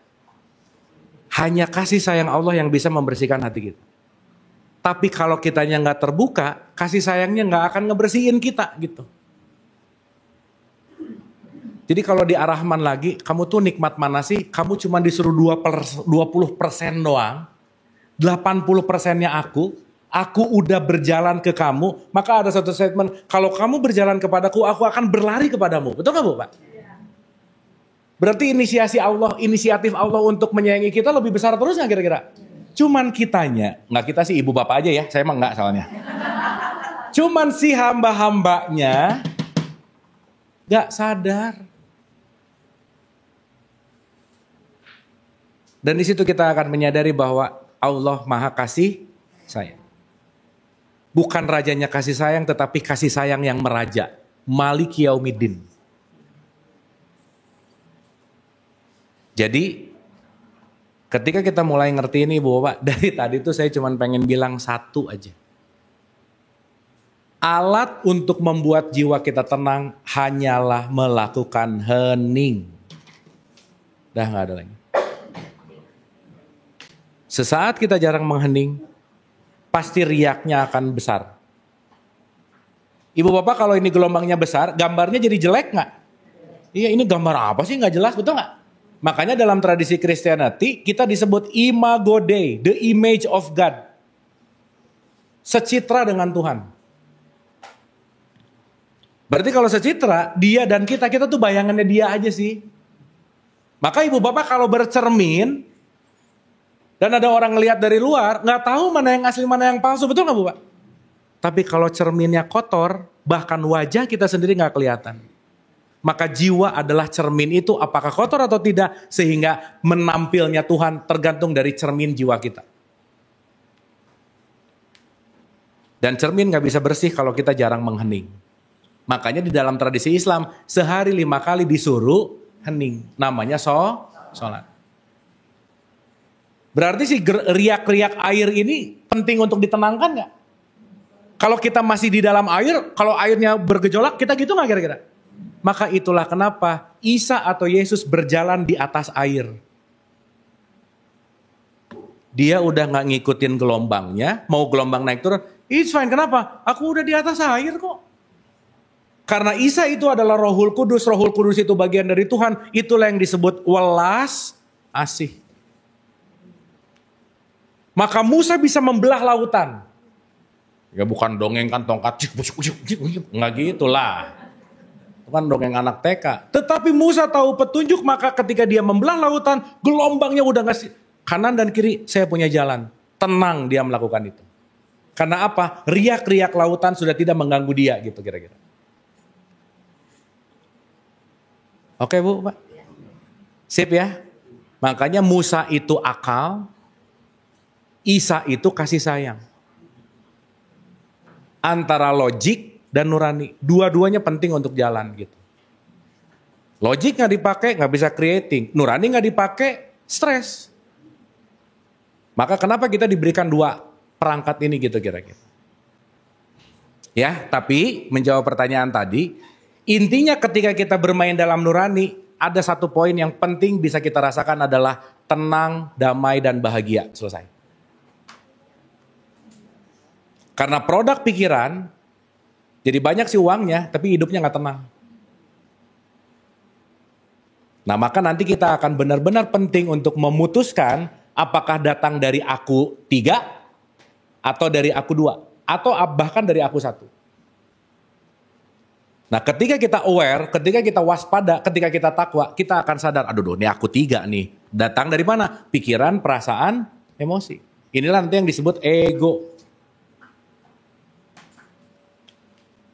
B: Hanya kasih sayang Allah yang bisa membersihkan hati kita. Tapi kalau kitanya nggak terbuka, kasih sayangnya nggak akan ngebersihin kita gitu. Jadi kalau di Ar-Rahman lagi, kamu tuh nikmat mana sih? Kamu cuma disuruh 20% doang. 80%-nya aku udah berjalan ke kamu. Maka ada satu statement, kalau kamu berjalan kepadaku, aku akan berlari kepadamu. Betul nggak Bu Pak? Berarti inisiatif Allah untuk menyayangi kita lebih besar terus nggak kira-kira? Cuman kitanya, nggak kita sih ibu bapak aja ya, saya emang nggak soalnya. Cuman si hamba-hambanya nggak sadar. Dan di situ kita akan menyadari bahwa Allah Maha Kasih Sayang. Bukan rajanya kasih sayang, tetapi kasih sayang yang meraja. Malik Yaumiddin. Jadi ketika kita mulai ngerti ini Bu Bapak, dari tadi tuh saya cuma pengen bilang satu aja. Alat untuk membuat jiwa kita tenang hanyalah melakukan hening. Dah gak ada lagi. Sesaat kita jarang menghening, pasti riaknya akan besar. Ibu Bapak kalau ini gelombangnya besar, gambarnya jadi jelek gak? Iya ini gambar apa sih gak jelas, betul gak? Makanya dalam tradisi Christianity kita disebut Imago Dei, the image of God. Secitra dengan Tuhan. Berarti kalau secitra, dia dan kita tuh bayangannya dia aja sih. Maka ibu bapak kalau bercermin, dan ada orang ngelihat dari luar, nggak tahu mana yang asli mana yang palsu, betul nggak Bu Pak? Tapi kalau cerminnya kotor, bahkan wajah kita sendiri nggak kelihatan. Maka jiwa adalah cermin itu apakah kotor atau tidak, sehingga menampilnya Tuhan tergantung dari cermin jiwa kita. Dan cermin nggak bisa bersih kalau kita jarang menghening. Makanya di dalam tradisi Islam, sehari 5 kali disuruh hening. Namanya sholat. Berarti si riak-riak air ini penting untuk ditenangkan nggak? Kalau kita masih di dalam air, kalau airnya bergejolak, kita gitu nggak kira-kira? Maka itulah kenapa Isa atau Yesus berjalan di atas air. Dia udah nggak ngikutin gelombangnya, mau gelombang naik turun, it's fine. Kenapa? Aku udah di atas air kok. Karena Isa itu adalah Rohul Kudus itu bagian dari Tuhan. Itulah yang disebut welas asih. Maka Musa bisa membelah lautan. Ya bukan dongeng kan tongkat, nggak gitulah. Itu kan dongeng anak TK. Tetapi Musa tahu petunjuk, maka ketika dia membelah lautan, gelombangnya udah ngasih kanan dan kiri, saya punya jalan. Tenang dia melakukan itu. Karena apa? Riak-riak lautan sudah tidak mengganggu dia gitu kira-kira. Oke Bu, Pak? Sip ya? Makanya Musa itu akal, Isa itu kasih sayang. Antara logik dan nurani. Dua-duanya penting untuk jalan gitu. Logik nggak dipakai nggak bisa creating. Nurani nggak dipakai stres. Maka kenapa kita diberikan dua perangkat ini gitu kira-kira. Ya, tapi menjawab pertanyaan tadi, intinya ketika kita bermain dalam nurani, ada satu poin yang penting bisa kita rasakan adalah tenang, damai, dan bahagia. Selesai. Karena produk pikiran, jadi banyak sih uangnya, tapi hidupnya nggak tenang. Nah maka nanti kita akan benar-benar penting untuk memutuskan apakah datang dari aku 3, atau dari aku 2, atau bahkan dari aku 1. Nah ketika kita aware, ketika kita waspada, ketika kita takwa, kita akan sadar, aduh ini aku 3 nih. Datang dari mana? Pikiran, perasaan, emosi. Inilah nanti yang disebut ego.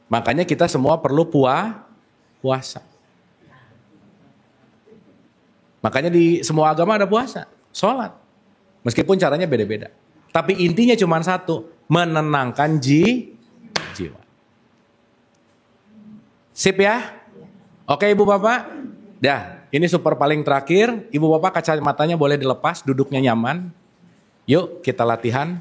B: Makanya kita semua perlu puasa. Makanya di semua agama ada puasa, sholat. Meskipun caranya beda-beda. Tapi intinya cuma satu, menenangkan jiwa. Sip ya? Oke Ibu Bapak? Dah, ini super paling terakhir. Ibu Bapak kacamatanya boleh dilepas, duduknya nyaman. Yuk kita latihan.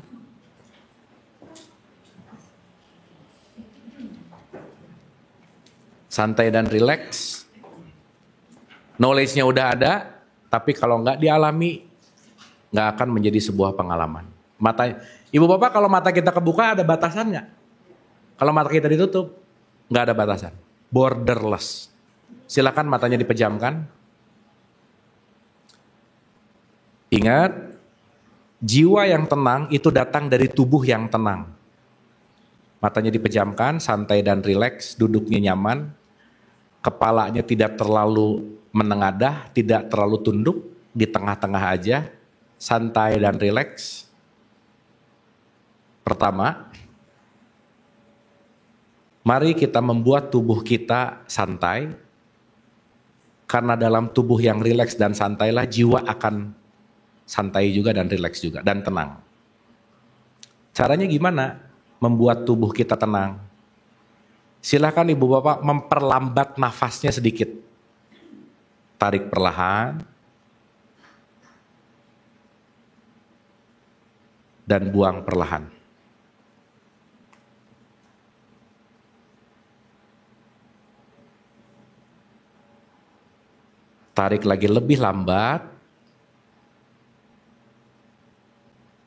B: Santai dan rileks. Knowledge-nya udah ada, tapi kalau nggak dialami, nggak akan menjadi sebuah pengalaman. Ibu Bapak kalau mata kita kebuka ada batasan nggak? Kalau mata kita ditutup, nggak ada batasan. Borderless. Silakan matanya dipejamkan. Ingat, jiwa yang tenang itu datang dari tubuh yang tenang. Matanya dipejamkan, santai dan rileks, duduknya nyaman. Kepalanya tidak terlalu menengadah, tidak terlalu tunduk, di tengah-tengah aja, santai dan rileks. Pertama, mari kita membuat tubuh kita santai, karena dalam tubuh yang rileks dan santailah jiwa akan santai juga dan rileks juga, dan tenang. Caranya gimana membuat tubuh kita tenang? Silakan Ibu Bapak memperlambat nafasnya sedikit. Tarik perlahan. Dan buang perlahan. Tarik lagi lebih lambat.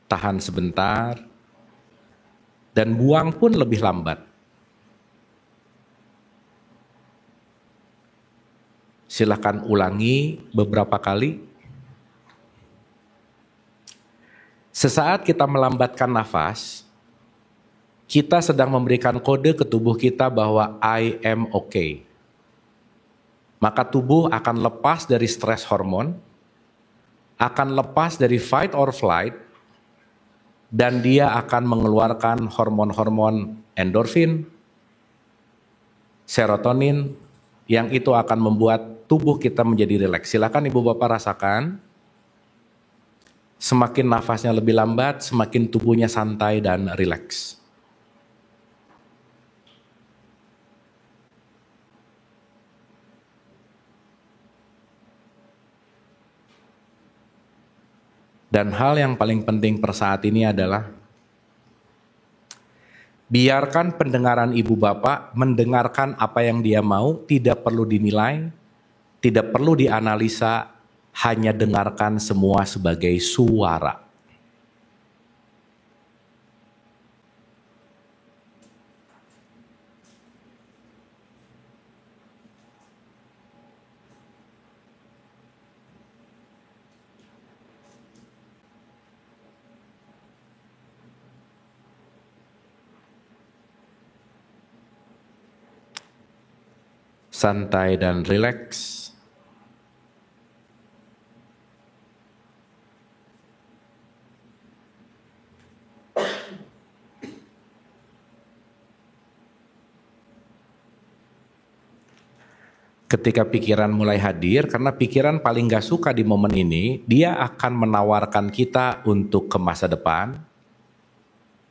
B: Tahan sebentar. Dan buang pun lebih lambat. Silakan ulangi beberapa kali. Sesaat kita melambatkan nafas, kita sedang memberikan kode ke tubuh kita bahwa I am okay. Maka tubuh akan lepas dari stres hormon, akan lepas dari fight or flight, dan dia akan mengeluarkan hormon-hormon endorfin, serotonin, yang itu akan membuat tubuh kita menjadi rileks. Silakan Ibu Bapak rasakan. Semakin nafasnya lebih lambat, semakin tubuhnya santai dan rileks. Dan hal yang paling penting per saat ini adalah biarkan pendengaran ibu bapak mendengarkan apa yang dia mau, tidak perlu dinilai, tidak perlu dianalisa, hanya dengarkan semua sebagai suara. Santai dan rileks. Ketika pikiran mulai hadir, karena pikiran paling gak suka di momen ini, dia akan menawarkan kita untuk ke masa depan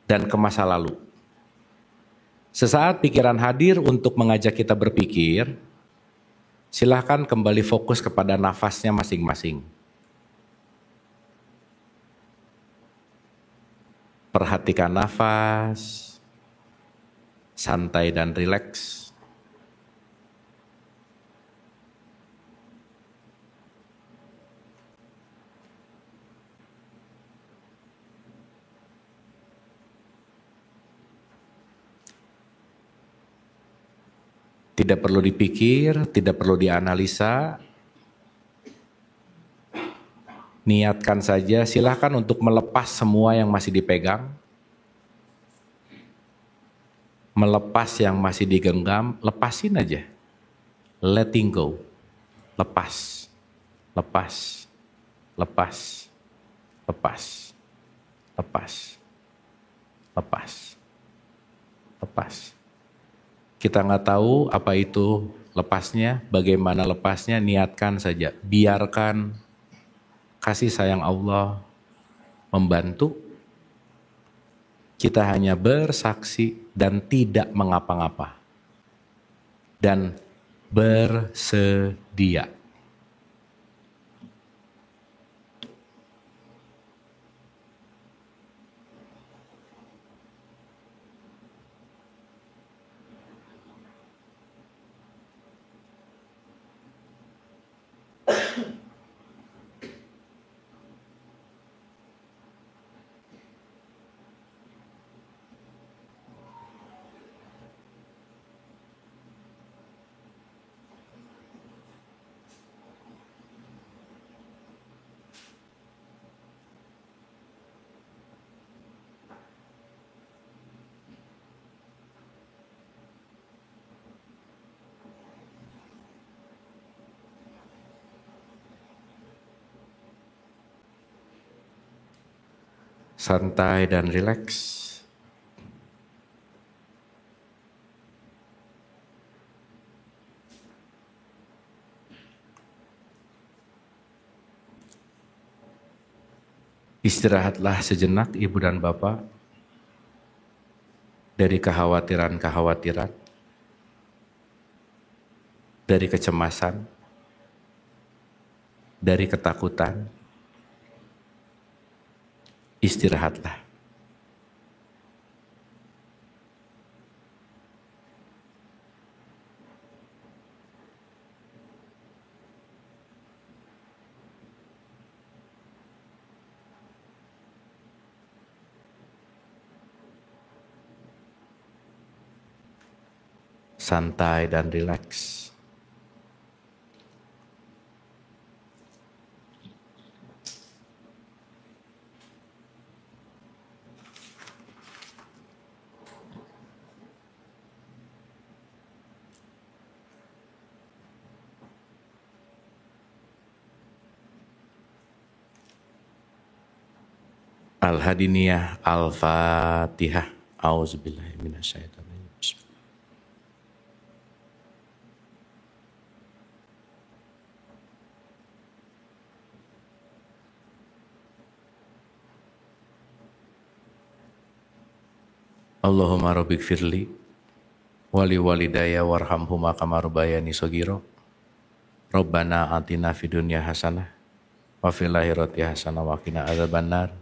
B: dan ke masa lalu. Sesaat pikiran hadir untuk mengajak kita berpikir, silahkan kembali fokus kepada nafasnya masing-masing. Perhatikan nafas, santai dan rileks. Tidak perlu dipikir, tidak perlu dianalisa. Niatkan saja, silahkan untuk melepas semua yang masih dipegang. Melepas yang masih digenggam, lepasin aja. Letting go. Lepas. Lepas. Lepas. Lepas. Lepas. Lepas. Lepas. Kita nggak tahu apa itu lepasnya, bagaimana lepasnya, niatkan saja. Biarkan kasih sayang Allah membantu. Kita hanya bersaksi dan tidak mengapa-ngapa. Dan bersedia. Santai dan rileks. Istirahatlah sejenak Ibu dan Bapak dari kekhawatiran-kekhawatiran, dari kecemasan, dari ketakutan. Istirahatlah. Santai dan rileks. Al-Hadiniyah Al-Fatihah. A'udzubillahi minasyaitonirrajim. Allahumma rabbik firli wali walidayya warhamhuma kama rabbayani shaghira. Rabbana atina fid dunya hasanah wa fil akhirati hasanah wa qina adzabannar.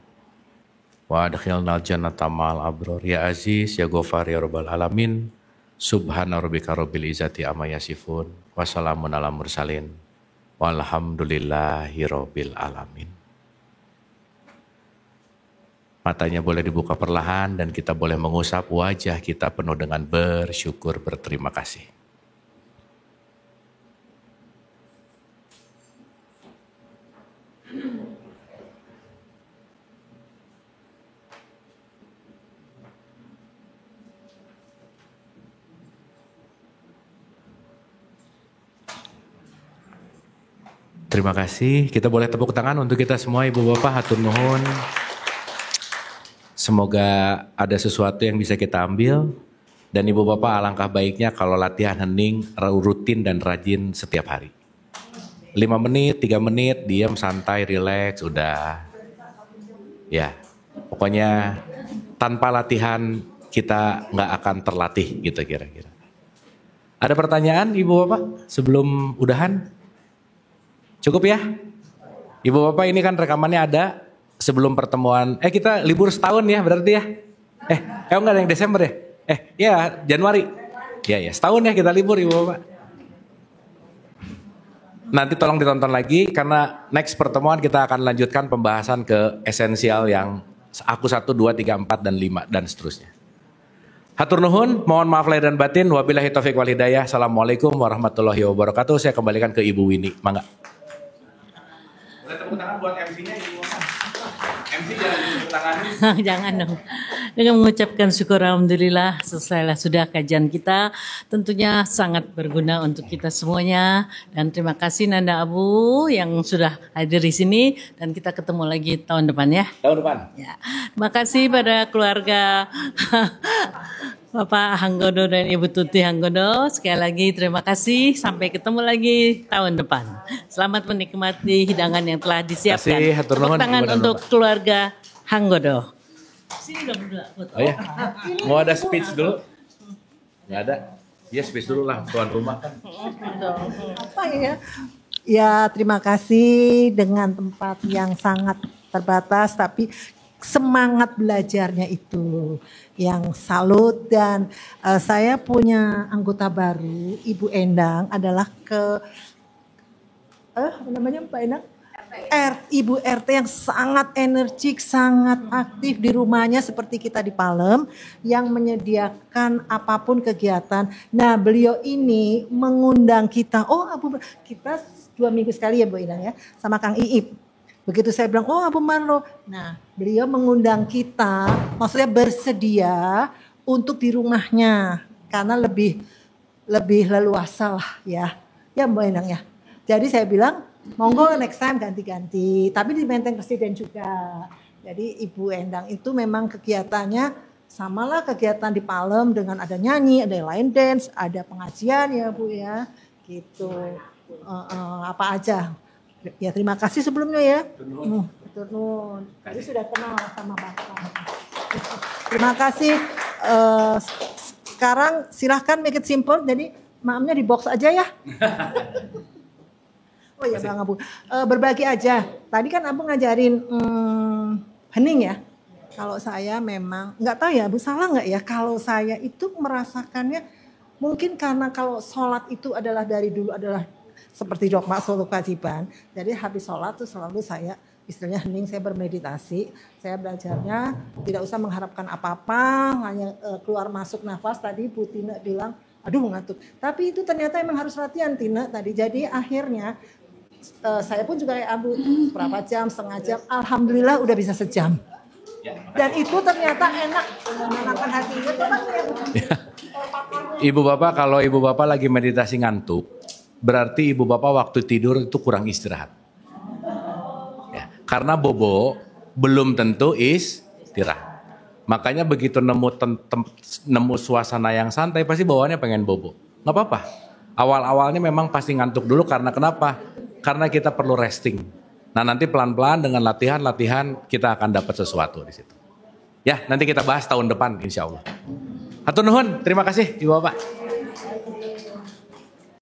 B: Wa adkhilnal jannata ma'al abrar. Ya Aziz ya Ghafar ya Rabbal alamin. Subhana rabbika rabbil izzati amma yasifun wa salamun alal mursalin walhamdulillahi rabbil alamin. Matanya boleh dibuka perlahan dan kita boleh mengusap wajah kita penuh dengan bersyukur, berterima kasih. Terima kasih. Kita boleh tepuk tangan untuk kita semua Ibu Bapak, hatur nuhun. Semoga ada sesuatu yang bisa kita ambil. Dan Ibu Bapak alangkah baiknya kalau latihan hening rutin dan rajin setiap hari. 5 menit, 3 menit, diam, santai, rileks, udah. Ya, pokoknya tanpa latihan kita nggak akan terlatih gitu kira-kira. Ada pertanyaan Ibu Bapak sebelum udahan? Cukup ya? Ibu Bapak ini kan rekamannya ada. Sebelum pertemuan, kita libur setahun ya berarti ya? Enggak ada yang Desember ya? Ya Januari. Ya setahun ya kita libur Ibu Bapak. Nanti tolong ditonton lagi karena next pertemuan kita akan lanjutkan pembahasan ke esensial yang aku 1, 2, 3, 4, dan 5 dan seterusnya. Hatur nuhun, mohon maaf lahir dan batin. Wabillahi taufiq wal hidayah. Assalamualaikum warahmatullahi wabarakatuh. Saya kembalikan ke Ibu Winnie. Mangga. Boleh tepuk tangan buat MC-nya Ibu Bapak. MC jangan tepuk tangan.
A: Jangan dong. Dengan mengucapkan syukur alhamdulillah selesailah sudah kajian kita. Tentunya sangat berguna untuk kita semuanya. Dan terima kasih Nanda Abu yang sudah hadir di sini. Dan kita ketemu lagi tahun depan ya.
B: Tahun depan.
A: Ya. Terima kasih pada keluarga Bapak Hanggodo dan Ibu Tuti Hanggodo. Sekali lagi terima kasih. Sampai ketemu lagi tahun depan. Selamat menikmati hidangan yang telah disiapkan. Tepuk tangan untuk keluarga Hanggodo. Sini dong berdua foto.
B: Oh ya, mau ada speech dulu? Nggak ada? Ya speech dulu lah, tuan rumah kan.
D: Apa ya? Ya terima kasih dengan tempat yang sangat terbatas tapi semangat belajarnya itu yang salut. Dan saya punya anggota baru, Ibu Endang adalah apa namanya Pak Endang? Ibu RT yang sangat energik, sangat aktif di rumahnya seperti kita di Palem yang menyediakan apapun kegiatan. Nah beliau ini mengundang kita, kita 2 minggu sekali ya Bu Endang ya, sama Kang Iip. Begitu saya bilang, Abu Marlo. Nah beliau mengundang kita, maksudnya bersedia untuk di rumahnya. Karena lebih leluasa lah ya. Ya Mbak Endang ya. Jadi saya bilang, monggo next time ganti-ganti. Tapi di Menteng Presiden juga. Jadi Ibu Endang itu memang kegiatannya samalah kegiatan di Palem dengan ada nyanyi, ada line dance, ada pengajian ya Bu ya. Gitu. Apa aja. Ya terima kasih sebelumnya ya. Betul. Jadi sudah kenal sama Bapak. Terima kasih. Sekarang silahkan make it simple. Jadi maamnya di box aja ya. Oh iya Bang Abu. Berbagi aja. Tadi kan Abu ngajarin hening ya. Kalau saya memang nggak tahu ya Bu, salah nggak ya kalau saya itu merasakannya mungkin karena kalau sholat itu adalah dari dulu adalah seperti dogma solo kewajiban. Jadi habis sholat tuh selalu saya istilahnya hening, saya bermeditasi. Saya belajarnya tidak usah mengharapkan apa-apa, hanya keluar masuk nafas. Tadi Bu Tina bilang, aduh ngantuk. Tapi itu ternyata emang harus latihan Tina tadi. Jadi akhirnya saya pun juga kayak Abu, berapa jam, setengah jam. Alhamdulillah udah bisa sejam. Dan itu ternyata enak menenangkan hatinya.
B: Ibu Bapak, kalau Ibu Bapak lagi meditasi ngantuk, berarti Ibu Bapak waktu tidur itu kurang istirahat. Ya, karena bobo belum tentu istirahat. Makanya begitu nemu suasana yang santai pasti bawaannya pengen bobo. Nggak apa-apa. Awal-awalnya memang pasti ngantuk dulu karena kenapa? Karena kita perlu resting. Nah nanti pelan-pelan dengan latihan kita akan dapat sesuatu di situ. Ya nanti kita bahas tahun depan insya Allah. Hatur nuhun, terima kasih Ibu Bapak.